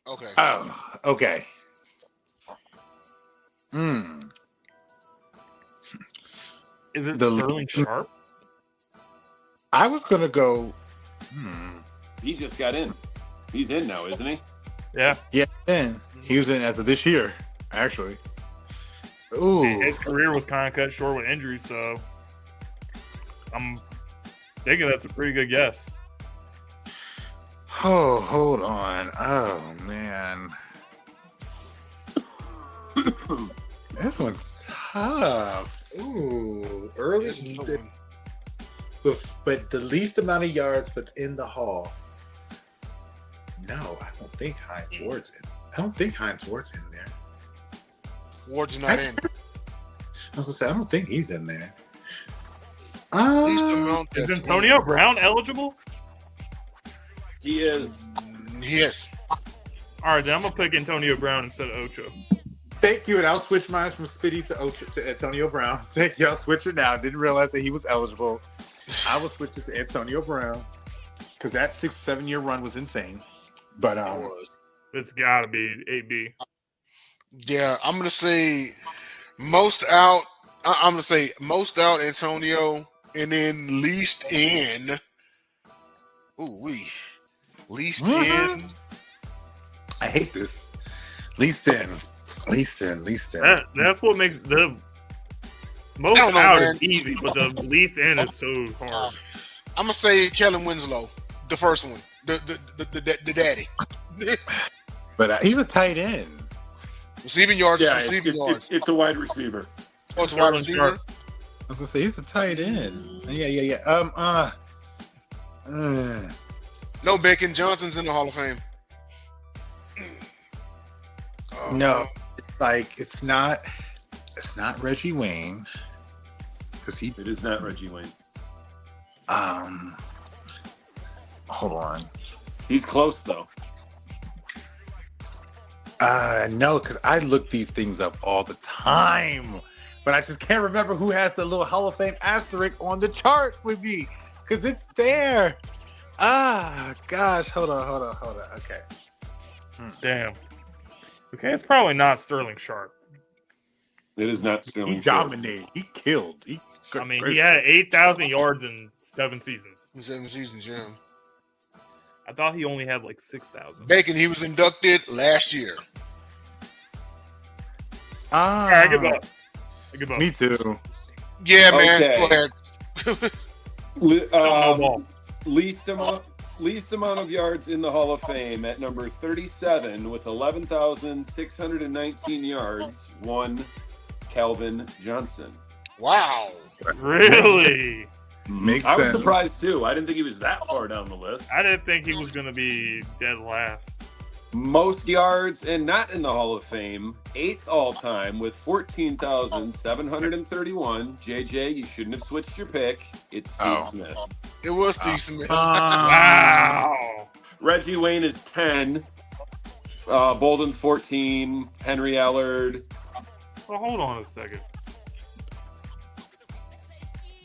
Okay. Oh, okay. Hmm. Is it The- Sterling Sharp? I was gonna go. He just got in. He's in now, isn't he? Yeah. Yeah, then he was in as of this year, actually. Ooh. His career was kind of cut short with injuries, so I'm thinking that's a pretty good guess. Oh, hold on. Oh man. This one's tough. Ooh, early, There's no one. but the least amount of yards, but in the Hall. No, I don't think Hines Ward's in. I don't think Hines Ward's in there. Ward's not in. I was gonna say I don't think he's in there. Least amount Is that's Antonio in. Brown eligible? He is. Yes. All right, then I'm gonna pick Antonio Brown instead of Ocho. Thank you, and I'll switch mine from Spitty to Antonio Brown. Thank you. I'll switch it now. Didn't realize that he was eligible. I will switch it to Antonio Brown because that 6-7 year run was insane. But It's got to be AB. Yeah, I'm gonna say most out. I'm gonna say most out Antonio, and then least in. Ooh wee, least in. I hate this. Least in. That's what makes the most I don't know, out man. is easy, but the least in is so hard. I'm gonna say Kellen Winslow, the first one, the daddy. But he's a tight end. Receiving yards, Yeah, receiving yards. it's a wide receiver. Oh, it's a wide receiver. I was gonna say he's a tight end. Yeah. No, Bacon Johnson's in the Hall of Fame. No, it's like it's not Reggie Wayne because he. It is not Reggie Wayne. Hold on. He's close though. No, because I look these things up all the time, but I just can't remember who has the little Hall of Fame asterisk on the chart with me because it's there. Gosh, hold on. Okay. Damn. Okay, it's probably not Sterling Sharp. It is not Sterling. He dominated. He killed. He had 8,000 yards in 7 seasons. In 7 seasons, yeah. I thought he only had like 6,000. Bacon, he was inducted last year. I give up. Me too. Yeah, man. Okay. Go ahead. Least amount of yards in the Hall of Fame at number 37 with 11,619 yards. One, Calvin Johnson. Wow. Really? Makes I was sense. surprised too. I didn't think he was that far down the list. I didn't think he was going to be dead last. Most yards and not in the Hall of Fame, 8th all time with 14,731. JJ, you shouldn't have switched your pick. It's Steve Smith. It was Steve Smith. Wow. Reggie Wayne is 10. Bolden's 14. Henry Allard. Well, hold on a second.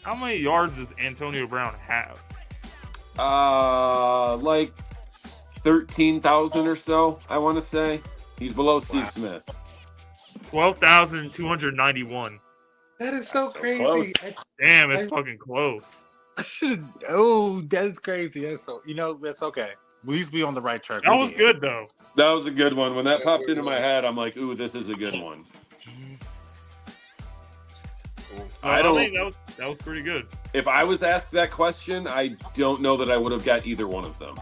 How many yards does Antonio Brown have? Like 13,000 or so, I want to say. He's below Steve Smith. 12,291. That is so crazy. close. Damn, it's fucking close. Oh, that is crazy. That's so. That's okay. We used to be on the right track. That was good though. That was a good one. When that popped into my head, I'm like, ooh, this is a good one. I think that was pretty good. If I was asked that question, I don't know that I would have got either one of them.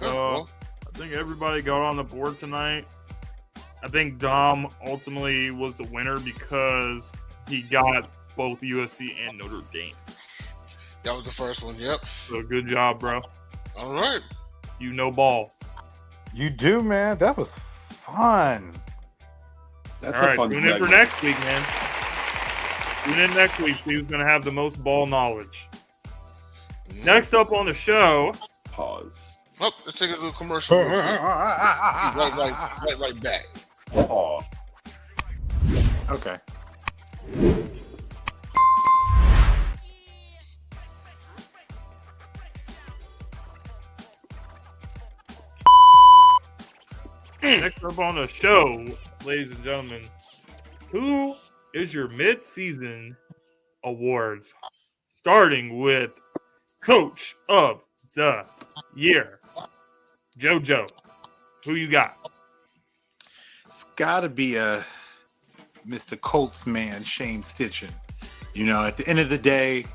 I think everybody got on the board tonight. I think Dom ultimately was the winner because he got both USC and Notre Dame. That was the first one. Yep. So good job, bro. All right. You know ball. You do, man. That was fun. That's All a right, fun tune in for next week, man. Tune in next week. See who's going to have the most ball knowledge. Next up on the show. Pause. Oh, let's take a little commercial. right back. Oh. Okay. Next up on the show, ladies and gentlemen, who is your mid-season awards? Starting with Coach of the Year, JoJo. Who you got? It's got to be Mr. Colts man, Shane Stitchen. At the end of the day,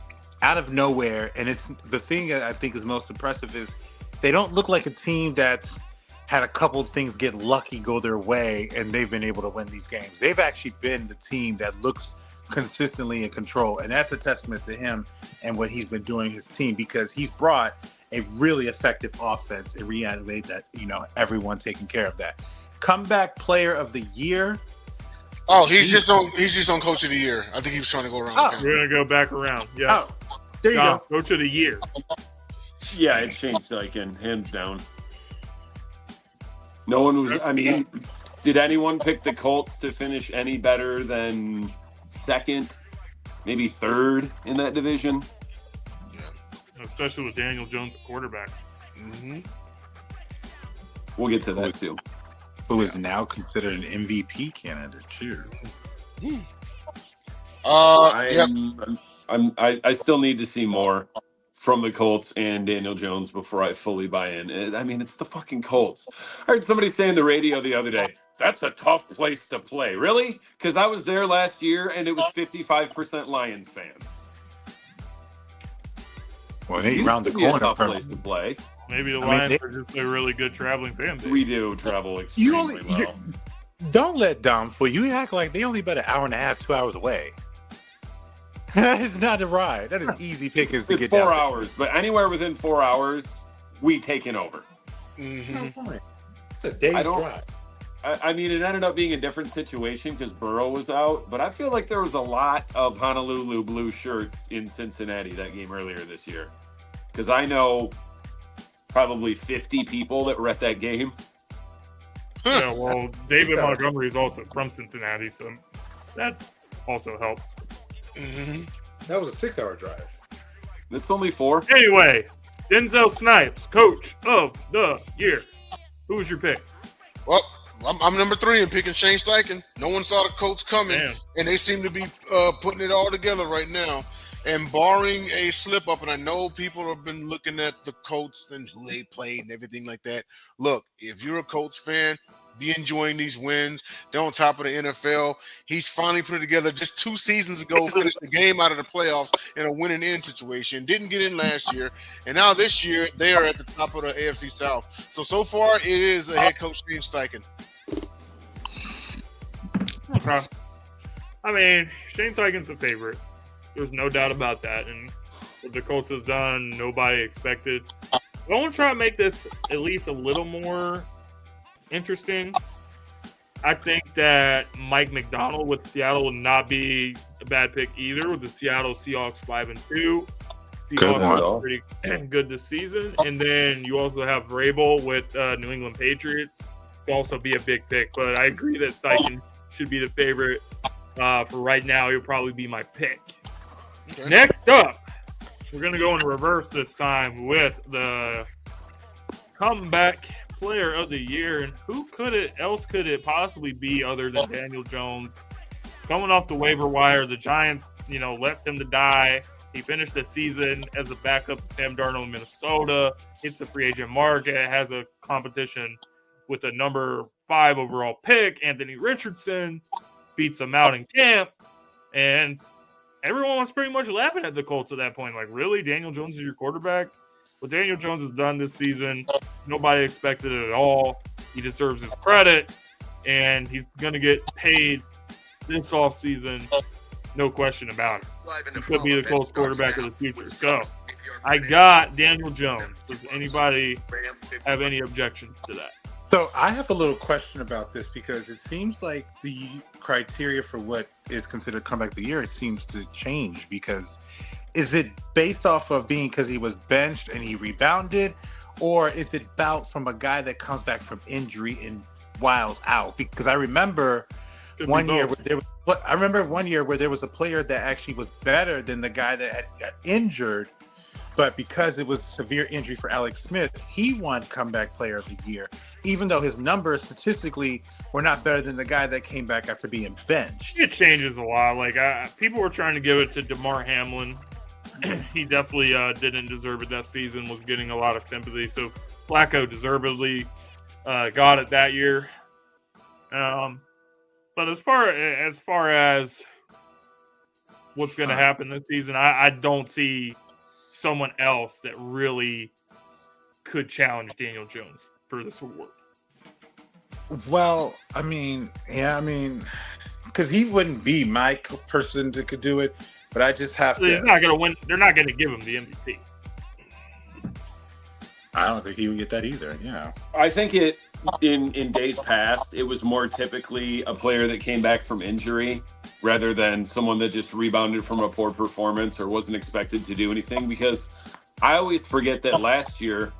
out of nowhere, and it's the thing that I think is most impressive is they don't look like a team that's had a couple of things get lucky, go their way, and they've been able to win these games. They've actually been the team that looks consistently in control, and that's a testament to him and what he's been doing his team, because he's brought a really effective offense and reanimated that, everyone taking care of that. Comeback player of the year. Oh, he's just on Coach of the Year. I think he was trying to go around. Oh, we're gonna go back around. Yeah. Oh, there you go. Coach of the Year. Yeah, it's Shane Steichen, hands down. No one was. I mean, did anyone pick the Colts to finish any better than second, maybe third in that division? Especially with Daniel Jones at quarterback. Mm-hmm. We'll get to that too. Who is now considered an MVP candidate too. I still need to see more from the Colts and Daniel Jones before I fully buy in. I mean, it's the fucking Colts. I heard somebody say on the radio the other day, that's a tough place to play. Really? Because I was there last year and it was 55% Lions fans. Well, they round the corner. Tough place to play. Maybe the Lions are just a really good traveling fan base. We do travel extremely well. Don't let Dom fool you. Act like they only about an hour and a half, 2 hours away. That is not a ride. That is easy pickings to get 4 down hours, but anywhere within 4 hours, we taken over. Mm-hmm. It's a day's drive. I mean, it ended up being a different situation because Burrow was out, but I feel like there was a lot of Honolulu blue shirts in Cincinnati that game earlier this year. Because I know probably 50 people that were at that game. Yeah, well, David Montgomery is also from Cincinnati, so that also helped. Mm-hmm. That was a 6-hour drive. It's only 4. Anyway, Denzel Snipes, Coach of the Year. Who was your pick? Well, I'm number 3 in picking Shane Steichen. No one saw the Colts coming, and they seem to be putting it all together right now. And barring a slip-up, and I know people have been looking at the Colts and who they played and everything like that. Look, if you're a Colts fan, be enjoying these wins. They're on top of the NFL. He's finally put it together just 2 seasons ago, finished the game out of the playoffs in a win-and-end situation. Didn't get in last year. And now this year, they are at the top of the AFC South. So far, it is a head coach, Shane Steichen. Okay. I mean, Shane Steichen's a favorite. There's no doubt about that. And what the Colts has done, nobody expected. I want to try to make this at least a little more interesting. I think that Mike McDonald with Seattle would not be a bad pick either. With the Seattle Seahawks 5-2, Seahawks are pretty good this season. And then you also have Vrabel with New England Patriots. Could also be a big pick. But I agree that Steichen should be the favorite. For right now, he'll probably be my pick. Okay. Next up, We're going to go in reverse this time with the comeback player of the year. And who else could it possibly be other than Daniel Jones? Coming off the waiver wire, the Giants, left him to die. He finished the season as a backup to Sam Darnold in Minnesota, hits the free agent market, has a competition with the number 5 overall pick, Anthony Richardson, beats him out in camp, and everyone was pretty much laughing at the Colts at that point. Like, really? Daniel Jones is your quarterback? What Daniel Jones has done this season, nobody expected it at all. He deserves his credit, and he's going to get paid this offseason, no question about it. He could be the Colts quarterback of the future. So, I got Daniel Jones. Does anybody have any objections to that? So I have a little question about this because it seems like the criteria for what is considered comeback of the year, it seems to change, because is it based off of being because he was benched and he rebounded, or is it about from a guy that comes back from injury and whiles out? Because I remember one year where there was a player that actually was better than the guy that had got injured, but because it was a severe injury for Alex Smith, he won comeback player of the year, even though his numbers statistically were not better than the guy that came back after being benched. It changes a lot. Like, people were trying to give it to DeMar Hamlin. He definitely didn't deserve it that season, was getting a lot of sympathy. So Flacco deservedly got it that year. But as far as what's going to happen this season, I don't see someone else that really could challenge Daniel Jones for this award. Well, because he wouldn't be my person that could do it, but I just have to. He's not going to win. They're not going to give him the MVP. I don't think he would get that either. I think in days past, it was more typically a player that came back from injury rather than someone that just rebounded from a poor performance or wasn't expected to do anything. Because I always forget that last year,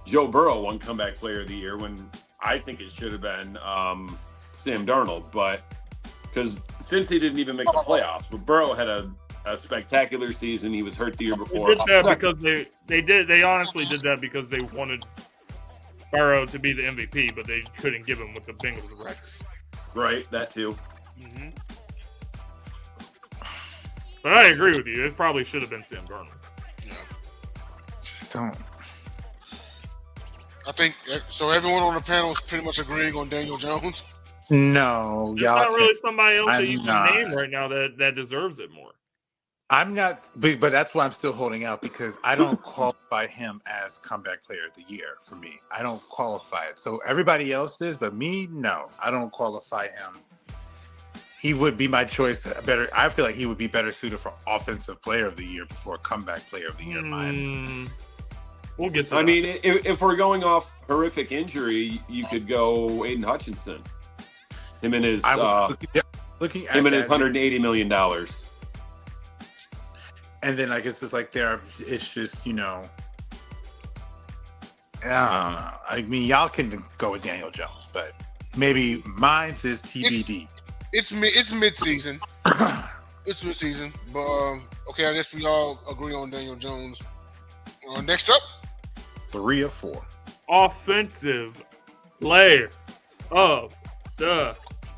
Joe Burrow won comeback player of the year when I think it should have been Sam Darnold. But because since he didn't even make the playoffs, but Burrow had a spectacular season. He was hurt the year before. They did that because they honestly did that because they wanted Burrow to be the MVP, but they couldn't give him with the Bengals record. Right, that too. Mm-hmm. But I agree with you. It probably should have been Sam Darnold. Yeah. Just don't. I think so. Everyone on the panel is pretty much agreeing on Daniel Jones. No, There's not really somebody else that you I'm can name right now that deserves it more. I'm not, but that's why I'm still holding out, because I don't qualify him as comeback player of the year for me. I don't qualify it. So everybody else is, but me, no, I don't qualify him. He would be my choice. I feel like he would be better suited for offensive player of the year before comeback player of the year. We'll get to that. I mean, if we're going off horrific injury, you could go Aiden Hutchinson. Him and his looking at him and his that, $180 million. and then I guess it's like it's just, I don't know. I mean, y'all can go with Daniel Jones, but maybe mine's is TBD. It's mid-season. It's mid-season, but okay. I guess we all agree on Daniel Jones. Next up, 3 or 4. Offensive player of the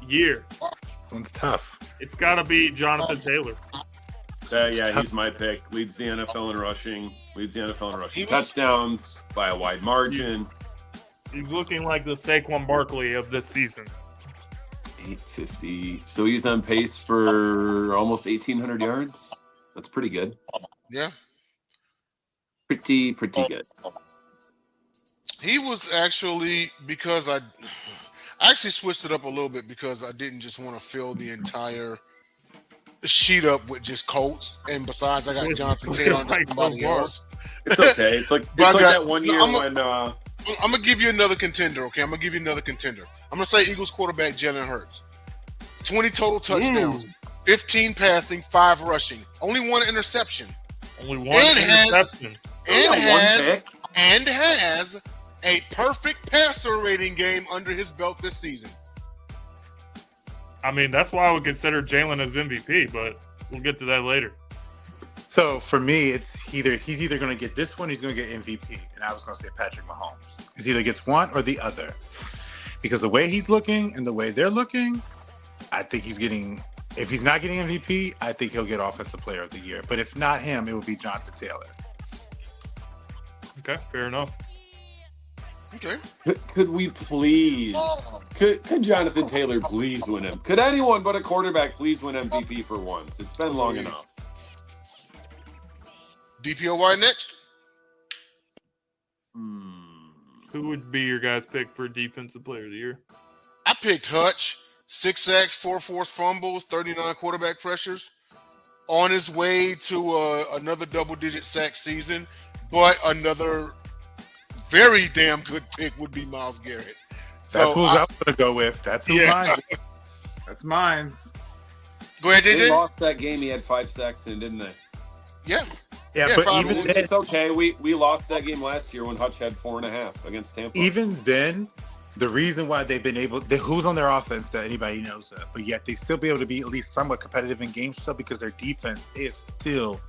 year. This one's tough. It's got to be Jonathan Taylor. Yeah, he's my pick. Leads the NFL in rushing. Touchdowns by a wide margin. He's looking like the Saquon Barkley of this season. 850. So he's on pace for almost 1,800 yards. That's pretty good. Yeah. Pretty good. He was actually, because I actually switched it up a little bit because I didn't just want to fill the entire sheet up with just Colts, and besides, I got Jonathan Taylor under somebody else. It's okay. It's like that one year when I'm gonna give you another contender. Okay, I'm gonna say Eagles quarterback Jalen Hurts. 20 total touchdowns, 15 passing, 5 rushing, only 1 interception. Only one interception. And has a perfect passer rating game under his belt this season. I mean, that's why I would consider Jalen as MVP, but we'll get to that later. So for me, it's he's either going to get this one, he's going to get MVP, and I was going to say Patrick Mahomes. He either gets one or the other, because the way he's looking and the way they're looking, I think he's getting. If he's not getting MVP, I think he'll get Offensive Player of the Year. But if not him, it would be Jonathan Taylor. Okay, fair enough. Okay. Could we please? Could Jonathan Taylor please win him? Could anyone but a quarterback please win MVP for once? It's been long enough. DPOY next. Who would be your guys' pick for Defensive Player of the Year? I picked Hutch. 6 sacks, 4 forced fumbles, 39 quarterback pressures. On his way to another double-digit sack season, but another very damn good pick would be Myles Garrett. That's who I was going to go with. That's who mine. That's mine. Go ahead, JJ. They lost that game. He had 5 sacks in, didn't they? Yeah, but even then, it's okay. We lost that game last year when Hutch had 4.5 against Tampa. Even then, the reason why they've been able, who's on their offense that anybody knows of, but yet they still be able to be at least somewhat competitive in games, still because their defense is still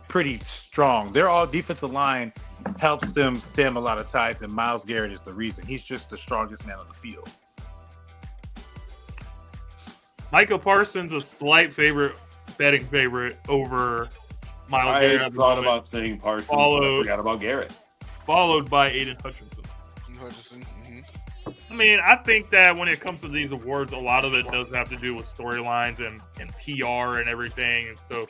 pretty strong. Their all defensive line helps them stem a lot of tides, and Myles Garrett is the reason. He's just the strongest man on the field. Michael Parsons, a slight betting favorite over Myles Garrett. I thought about saying Parsons, but I forgot about Garrett. Followed by Aiden Hutchinson. Mm-hmm. I mean, I think that when it comes to these awards, a lot of it does have to do with storylines and PR and everything. And so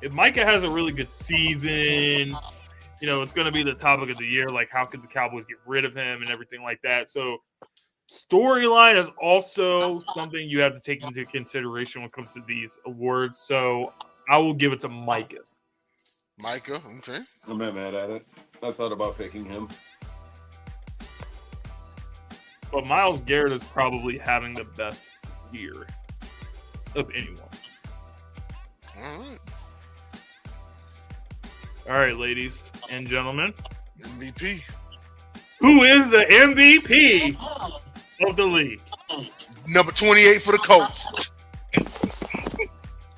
if Micah has a really good season, it's going to be the topic of the year. Like, how could the Cowboys get rid of him and everything like that? So storyline is also something you have to take into consideration when it comes to these awards. So I will give it to Micah. Micah, okay. I'm not mad at it. I thought about picking him. But Myles Garrett is probably having the best year of anyone. All right, ladies and gentlemen. MVP. Who is the MVP of the league? Number 28 for the Colts.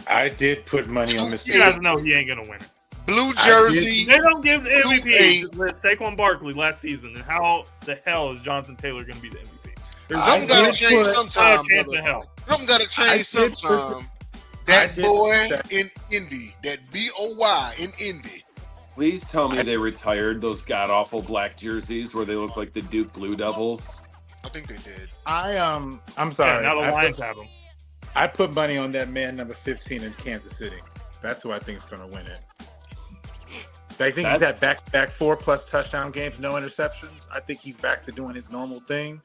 I did put money on Mr. You guys know he ain't going to win it. Blue jersey. They don't give the MVP to Saquon Barkley last season. And how the hell is Jonathan Taylor going to be the MVP? Something got to change sometime. Something got to change sometime. That boy in Indy. That BOY in Indy. Please tell me they retired those god-awful black jerseys where they look like the Duke Blue Devils. I think they did. I'm sorry. Yeah, now the Lions have them. I put money on that man, number 15 in Kansas City. That's who I think is going to win it. I think he's had back-to-back 4+ touchdown games, no interceptions. I think he's back to doing his normal thing.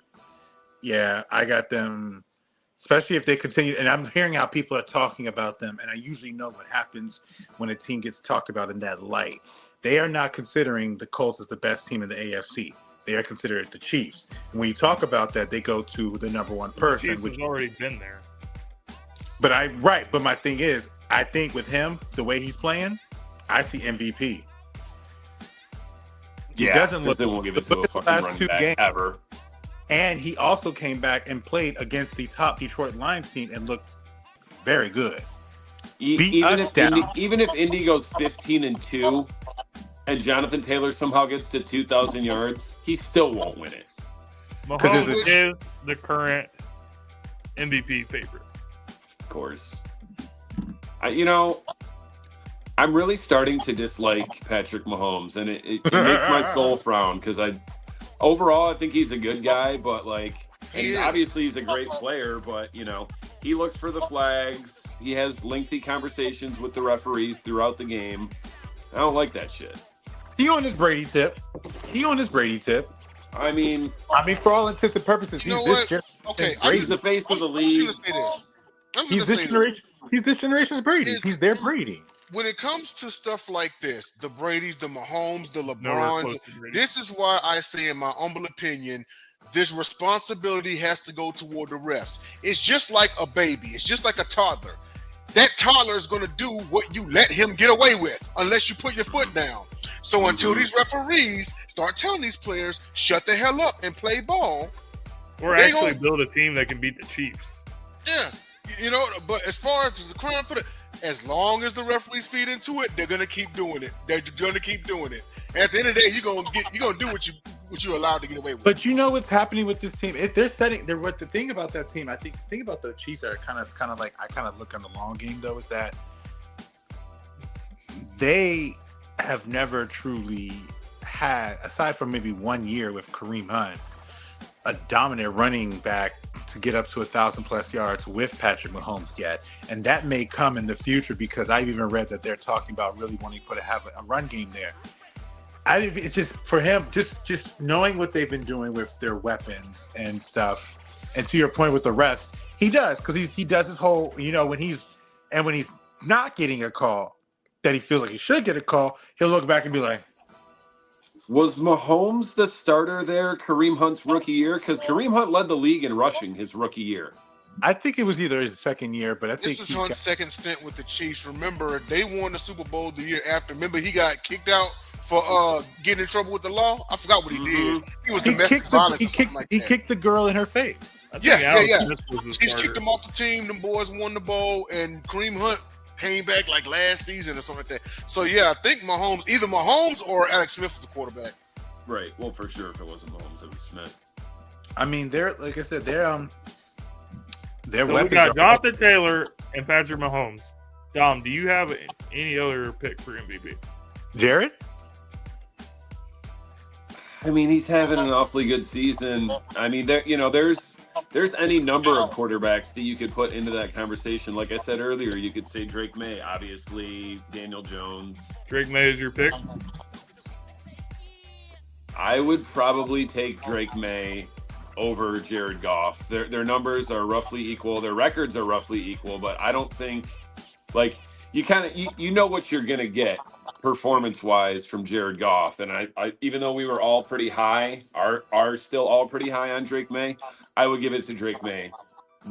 Yeah, I got them, especially if they continue. And I'm hearing how people are talking about them, and I usually know what happens when a team gets talked about in that light. They are not considering the Colts as the best team in the AFC. They are considered the Chiefs. And when you talk about that, they go to the number one person. The Chiefs has already been there. But my thing is, I think with him, the way he's playing, I see MVP. He doesn't look. They won't give it to a fucking running back ever. And he also came back and played against the top Detroit Lions team and looked very good. Even if Indy goes 15-2, and Jonathan Taylor somehow gets to 2,000 yards, he still won't win it. Mahomes is the current MVP favorite. Of course. I'm really starting to dislike Patrick Mahomes, and it makes my soul frown because overall I think he's a good guy, but obviously he's a great player, but he looks for the flags. He has lengthy conversations with the referees throughout the game. I don't like that shit. He on his Brady tip. I mean, for all intents and purposes, he's the face of the league. I'm just gonna say this. He's this generation's Brady. He's their Brady. When it comes to stuff like this, the Bradys, the Mahomes, the LeBrons, this is why I say, in my humble opinion, this responsibility has to go toward the refs. It's just like a baby. It's just like a toddler. That toddler is going to do what you let him get away with, unless you put your foot down. So until these referees start telling these players, shut the hell up and play ball. Or actually build a team that can beat the Chiefs. Yeah. But as far as the crown for As long as the referees feed into it, they're gonna keep doing it. They're gonna keep doing it. And at the end of the day, you're gonna do what you're allowed to get away with. But you know what's happening with this team? What the thing about that team, I think the thing about the Chiefs that are kind of like I kind of look on the long game though is that they have never truly had, aside from maybe 1 year with Kareem Hunt, a dominant running back to get up to 1,000+ yards with Patrick Mahomes yet. And that may come in the future because I've even read that they're talking about really wanting to have a run game there. It's just for him, just knowing what they've been doing with their weapons and stuff. And to your point with the refs, he does, because he does his whole, when he's not getting a call that he feels like he should get a call, he'll look back and be like, was Mahomes the starter there Kareem Hunt's rookie year? Because Kareem Hunt led the league in rushing his rookie year. I think it was either his second year, but I think this is Hunt's second stint with the Chiefs. Remember, they won the Super Bowl the year after. Remember, he got kicked out for getting in trouble with the law. I forgot what he did. He was domestic violence or something like that. He kicked the girl in her face. Yeah. Chiefs kicked him off the team. Them boys won the bowl, and Kareem Hunt came back like last season or something like that. So yeah, I think either Mahomes or Alex Smith was the quarterback. Right. Well, for sure, if it wasn't Mahomes, it was Smith. I mean, like I said, their So weapons. we got Jonathan Taylor and Patrick Mahomes. Dom, do you have any other pick for MVP? Jared? I mean, he's having an awfully good season. I mean, there's any number of quarterbacks that you could put into that conversation. Like I said earlier, you could say Drake May, obviously, Daniel Jones. Drake May is your pick? I would probably take Drake May over Jared Goff. Their numbers are roughly equal. Their records are roughly equal, but I don't think, like, you know what you're going to get performance-wise from Jared Goff. And I even though we were all pretty high, are still all pretty high on Drake May, I would give it to Drake May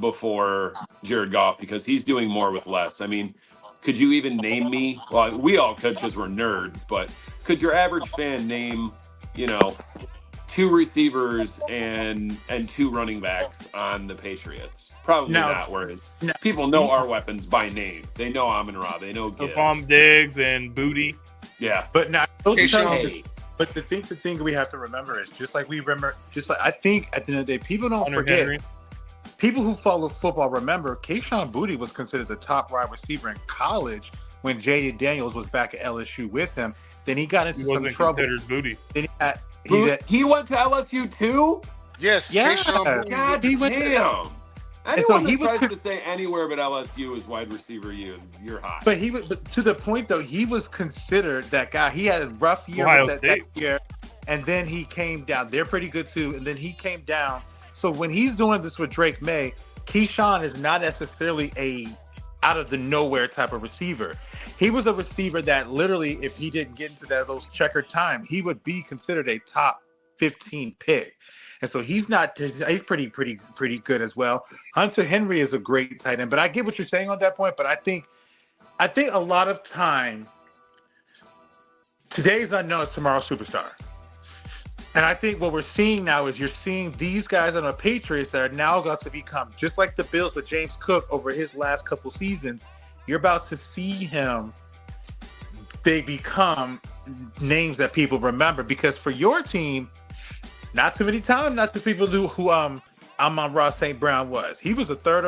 before Jared Goff because he's doing more with less. I mean, could you even name me? Well, we all could because we're nerds, but could your average fan name, 2 receivers and 2 running backs on the Patriots? Probably not, whereas people know our weapons by name. They know Amon-Ra. They know Gibbs. Stephon Diggs and Booty. Yeah. But now, but the thing we have to remember is I think at the end of the day, people don't forget. Henry. People who follow football remember Keyshawn Booty was considered the top wide receiver in college when Jaden Daniels was back at LSU with him. Then he got into some trouble. Considered Booty. Then he went to LSU too? Yes. Yeah. God damn. Anyone that tries to say anywhere but LSU is wide receiver you're high. But to the point though, he was considered that guy. He had a rough year with that year, and then he came down. They're pretty good too, and then he came down. So when he's doing this with Drake May, Keyshawn is not necessarily a out of the nowhere type of receiver. He was a receiver that literally, if he didn't get into those checkered time, he would be considered a top 15 pick. And so he's pretty good as well. Hunter Henry is a great tight end, but I get what you're saying on that point. But I think a lot of time, today's unknown is tomorrow's superstar. And I think what we're seeing now is you're seeing these guys on the Patriots that are now about to become, just like the Bills with James Cook over his last couple seasons, you're about to see they become names that people remember. Because for your team, not too many times, not too people knew who Amon-Ra St. Brown was. He was a third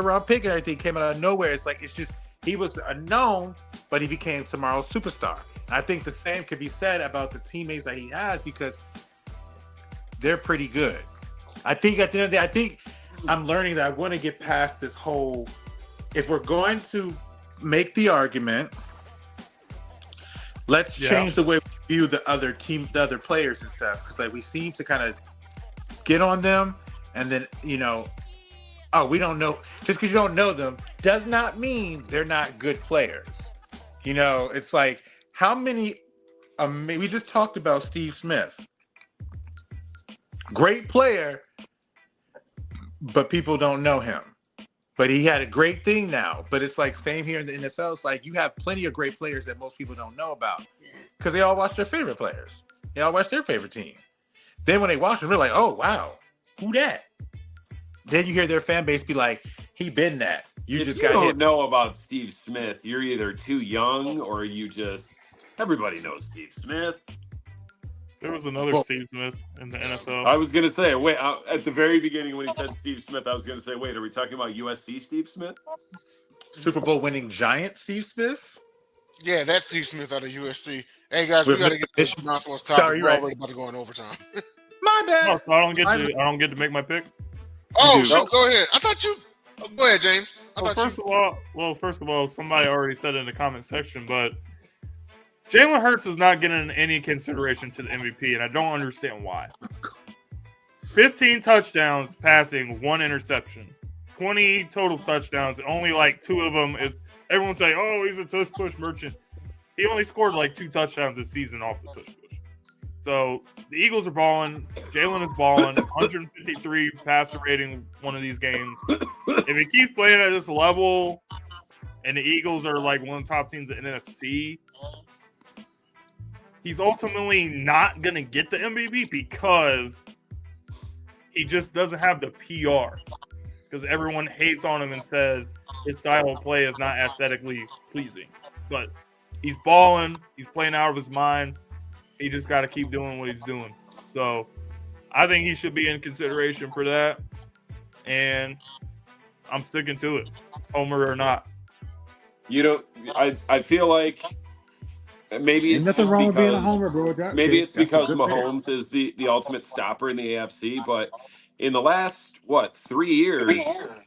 round pick and everything came out of nowhere. It's just he was unknown, but he became tomorrow's superstar. And I think the same could be said about the teammates that he has because they're pretty good. I think at the end of the day, I'm learning that I want to get past this whole, if we're going to make the argument, let's change the way we view the other players and stuff. Because we seem to kind of get on them and then, we don't know. Just because you don't know them does not mean they're not good players. It's like, how many, we just talked about Steve Smith. Great player, but people don't know him. But he had a great thing now. But it's like same here in the NFL. It's like you have plenty of great players that most people don't know about because they all watch their favorite players. They all watch their favorite team. Then when they watch them, they're like, oh, wow, who that? Then you hear their fan base be like, he been that. You if just you got don't hit. know about Steve Smith, you're either too young or you just everybody knows Steve Smith. There was another Well- Steve Smith in the NFL. I was gonna say, wait, at the very beginning when he said Steve Smith, I was gonna say, wait, are we talking about USC Steve Smith? Super Bowl winning giant Steve Smith. Yeah, that's Steve Smith out of USC. Hey guys, we With gotta get this Mission- non-sports topic. Sorry, We're right. already about to go in overtime. My bad. Oh, so I don't get to make my pick. Oh do. shoot, go ahead. I thought you. Oh, go ahead, James. First of all, somebody already said it in the comment section, but Jalen Hurts is not getting any consideration to the MVP, and I don't understand why. 15 touchdowns passing, 1 interception. 20 total touchdowns, and only like 2 of them is everyone say, oh, he's a tush push merchant. He only scored like 2 touchdowns this season off the tush push. So the Eagles are balling. Jalen is balling. 153 passer rating one of these games. If he keeps playing at this level, and the Eagles are like one of the top teams in the NFC, he's ultimately not going to get the MVP because he just doesn't have the PR. Because everyone hates on him and says his style of play is not aesthetically pleasing. But he's balling. He's playing out of his mind. He just got to keep doing what he's doing. So I think he should be in consideration for that. And I'm sticking to it, homer or not. You know, I feel like maybe Ain't it's nothing wrong with being a because- homer, bro. Maybe it's That's a because good pick. Mahomes is the ultimate stopper in the AFC, but in the last 3 years,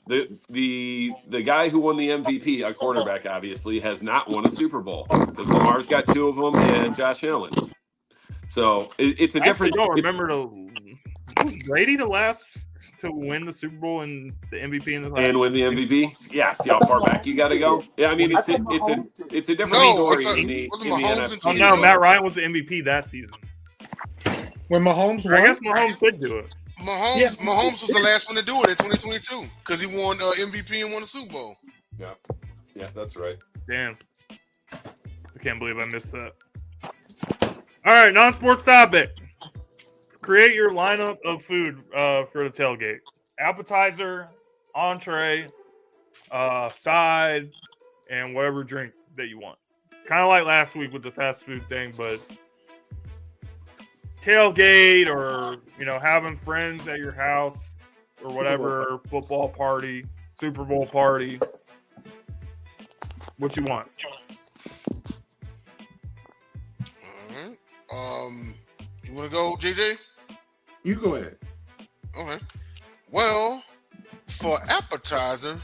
the guy who won the MVP, a quarterback obviously, has not won a Super Bowl because Lamar's got 2 of them and Josh Allen. So it's a I actually different. don't it's- remember was Brady the last to win the Super Bowl and the MVP in the last? And win the MVP? Yeah, see how far back you got to go. Yeah, I mean it's a different No, story I thought- in the wasn't Mahomes in NFC. Oh no, Matt Ryan was the MVP that season. When Mahomes Or I won, guess Mahomes did do it. Mahomes was the last one to do it in 2022 because he won MVP and won the Super Bowl. Yeah, that's right. Damn. I can't believe I missed that. All right, non-sports topic. Create your lineup of food for the tailgate. Appetizer, entree, side, and whatever drink that you want. Kind of like last week with the fast food thing, but tailgate or, having friends at your house or whatever, football party, Super Bowl party. What you want? All right. You want to go, JJ? you go ahead. Okay. Well, for appetizer,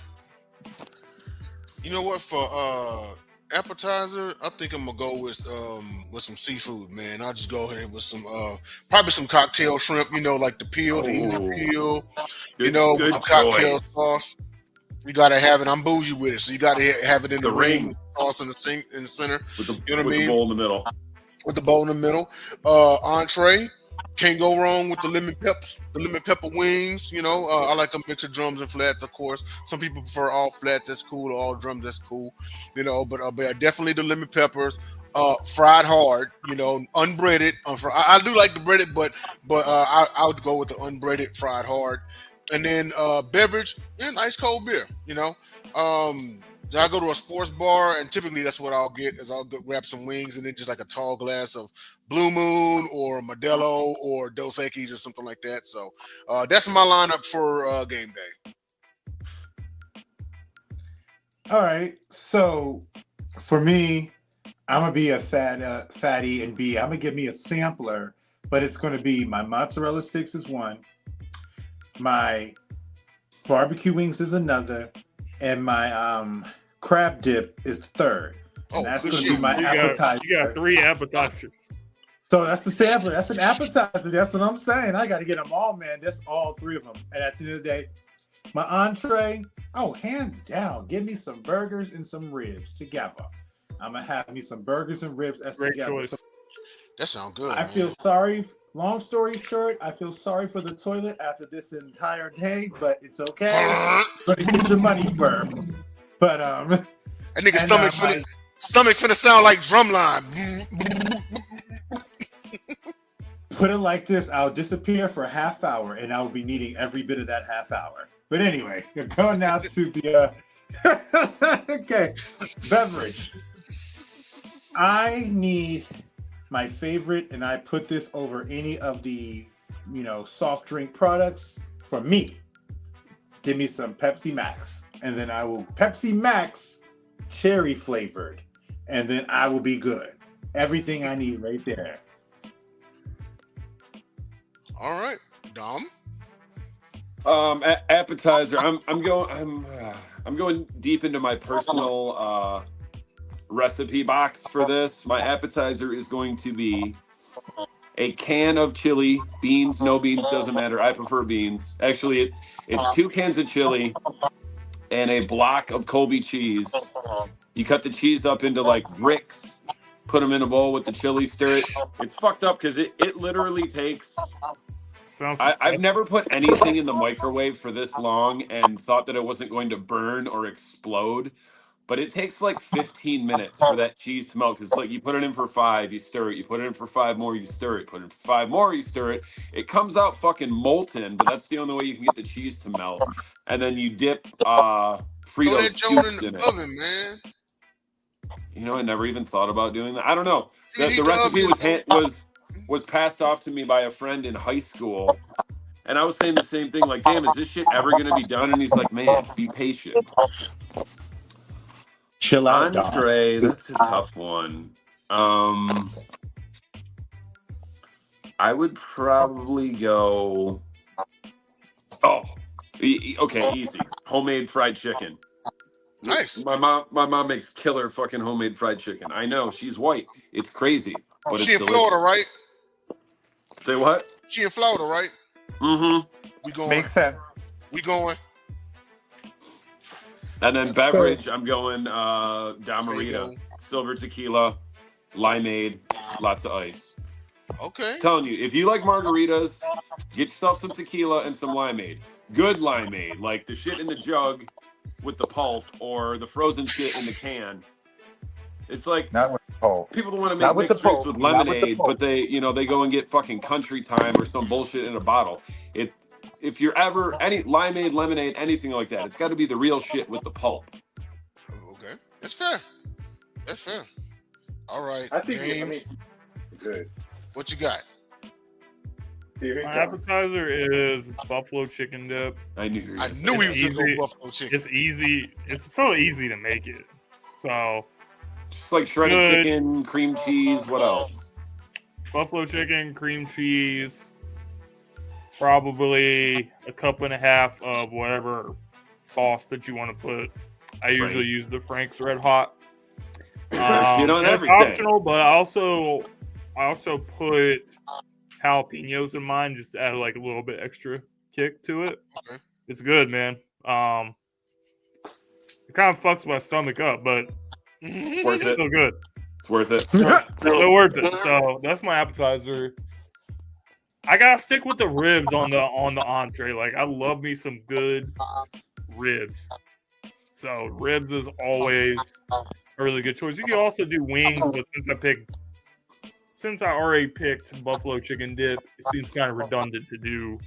you know what? For appetizer, I think I'm gonna go with some seafood, man. I'll just go ahead with some probably some cocktail shrimp. Like the peel, the easy peel. Good With the cocktail choice. sauce. You gotta have it. I'm bougie with it, so you gotta have it in the The ring. ring. Sauce in the sink in the center. With the, You know what I with mean? the bowl in the middle. With the bowl in the middle. Entree. Can't go wrong with the lemon pepper wings. I like a mix of drums and flats, of course. Some people prefer all flats. That's cool. Or all drums. That's cool. But definitely the lemon peppers. Fried hard. Unbreaded. I do like the breaded, but I would go with the unbreaded fried hard. And then beverage and ice cold beer. I go to a sports bar, and typically that's what I'll get. Is I'll go grab some wings and then just like a tall glass of Blue Moon or Modelo or Dos Equis or something like that. So that's my lineup for game day. All right. So for me, I'm gonna be a fatty and B. I'm gonna give me a sampler, but it's gonna be my mozzarella sticks is one, my barbecue wings is another, and my crab dip is the third. And that's good gonna shit. be my appetizer. You got 3 appetizers. So that's the sampler. That's an appetizer. That's what I'm saying. I got to get them all, man. That's all 3 of them. And at the end of the day, my entree, hands down, give me some burgers and some ribs together. I'm going to have me some burgers and ribs as Great together. choice. So That sounds good. I feel sorry. Long story short, I feel sorry for the toilet after this entire day, but it's okay. But get your money worth. But that nigga stomach finna sound like drumline. put it like this: I'll disappear for a half hour, and I will be needing every bit of that half hour. But anyway, going now to Okay. Beverage. I need my favorite, and I put this over any of the, soft drink products. For me, give me some Pepsi Max, and then I will Pepsi Max cherry flavored, and then I will be good. Everything I need right there. All right, Dom. Appetizer. I'm going deep into my personal recipe box for this. My appetizer is going to be a can of chili, beans, no beans, doesn't matter. I prefer beans. Actually, it's 2 cans of chili and a block of Colby cheese. You cut the cheese up into like bricks, put them in a bowl with the chili, stir it. It's fucked up because it literally takes... I've never put anything in the microwave for this long and thought that it wasn't going to burn or explode. But it takes like 15 minutes for that cheese to melt. Because it's like you put it in for 5, you stir it. You put it in for 5 more, you stir it. Put it in for 5 more, you stir it. It comes out fucking molten, but that's the only way you can get the cheese to melt. And then you dip Fritos cubes in it. Oven, man. I never even thought about doing that. I don't know. The recipe was passed off to me by a friend in high school. And I was saying the same thing, like, damn, is this shit ever going to be done? And he's like, man, be patient. Chill out, Andre, that's a tough one. I would probably go... Oh, okay, easy. Homemade fried chicken. Nice. My mom makes killer fucking homemade fried chicken. I know, she's white. It's crazy. But she it's in delicious. Florida, right? Say what? She in Florida, right? Mm-hmm. We going. Makes sense. We going. And then beverage, I'm going Damarita, silver tequila, limeade, lots of ice. Okay. I'm telling you, if you like margaritas, get yourself some tequila and some limeade. Good limeade, like the shit in the jug with the pulp or the frozen shit in the can. It's like not with the pulp. People don't want to make mixed drinks with lemonade, but they go and get fucking Country Time or some bullshit in a bottle. If you're ever any limeade, lemonade, anything like that, it's got to be the real shit with the pulp. Okay, that's fair. That's fair. All right, I think James. Good. What you got? My appetizer is buffalo chicken dip. I knew he was going to go buffalo chicken. It's easy. It's so easy to make it. So, just like shredded chicken, cream cheese. What else? Buffalo chicken, cream cheese. Probably a cup and a half of whatever sauce that you want to put. I usually use the Frank's Red Hot. On everything. Optional, but I also put jalapenos in mine just to add like a little bit extra kick to it. Okay. It's good, man. It kind of fucks my stomach up, but it's still good. It's worth it. Still worth it. So that's my appetizer. I gotta stick with the ribs on the entree. Like I love me some good ribs. So ribs is always a really good choice. You can also do wings, but since I already picked buffalo chicken dip, it seems kind of redundant to do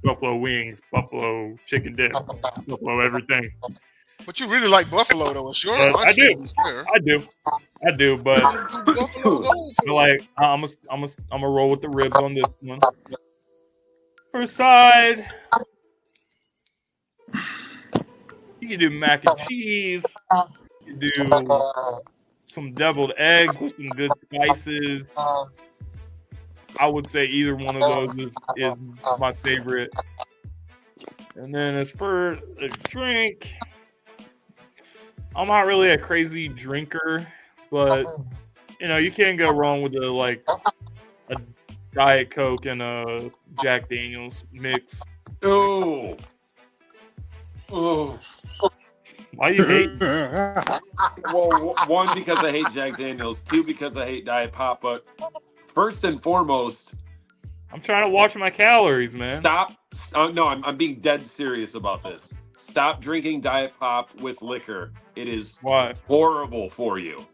buffalo wings, buffalo chicken dip, buffalo everything. But you really like buffalo, though. Sure, I do. But like, I'm gonna roll with the ribs on this one. For side, you can do mac and cheese. You can do some deviled eggs with some good spices. I would say either one of those is my favorite. And then as for a drink, I'm not really a crazy drinker, but you can't go wrong with a Diet Coke and a Jack Daniels mix. Oh. Why you hate? Well, 1, because I hate Jack Daniels. 2, because I hate Diet Pop. But first and foremost, I'm trying to watch my calories, man. Stop. No, I'm being dead serious about this. Stop drinking Diet Pop with liquor. It is horrible for you.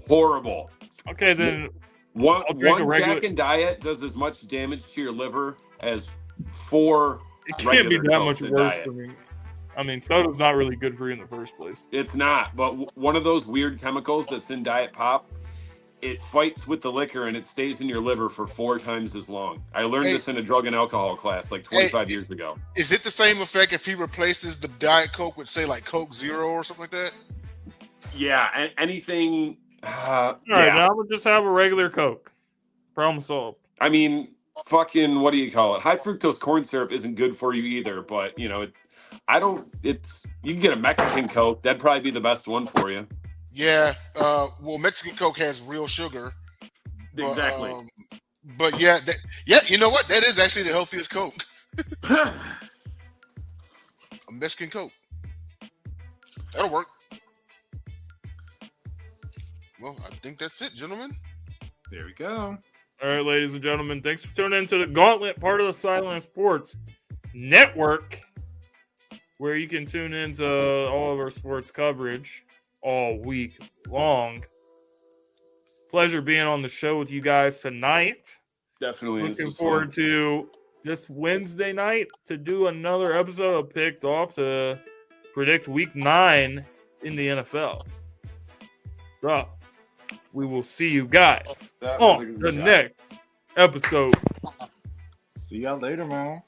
Horrible. Okay, then one Jack and Diet does as much damage to your liver as 4. It can't be that much worse for me. I mean, soda's not really good for you in the first place. It's not, but one of those weird chemicals that's in Diet Pop, it fights with the liquor and it stays in your liver for 4 times as long. I learned this in a drug and alcohol class like 25 years ago. Is it the same effect if he replaces the Diet Coke with, say, like Coke Zero or something like that? Yeah, anything. All right, now we'll just have a regular Coke. Problem solved. I mean, fucking, what do you call it? High fructose corn syrup isn't good for you either, but, you know, you can get a Mexican Coke. That'd probably be the best one for you. Yeah, well, Mexican Coke has real sugar. Exactly. But you know what? That is actually the healthiest Coke. A Mexican Coke. That'll work. Well, I think that's it, gentlemen. There we go. All right, ladies and gentlemen, thanks for tuning into the Gauntlet, part of the Silent Sports Network, where you can tune into all of our sports coverage all week long. Pleasure being on the show with you guys tonight. Definitely. Looking forward to this Wednesday night to do another episode of Picked Off to predict Week 9 in the NFL. So, we will see you guys on the next episode. See y'all later, man.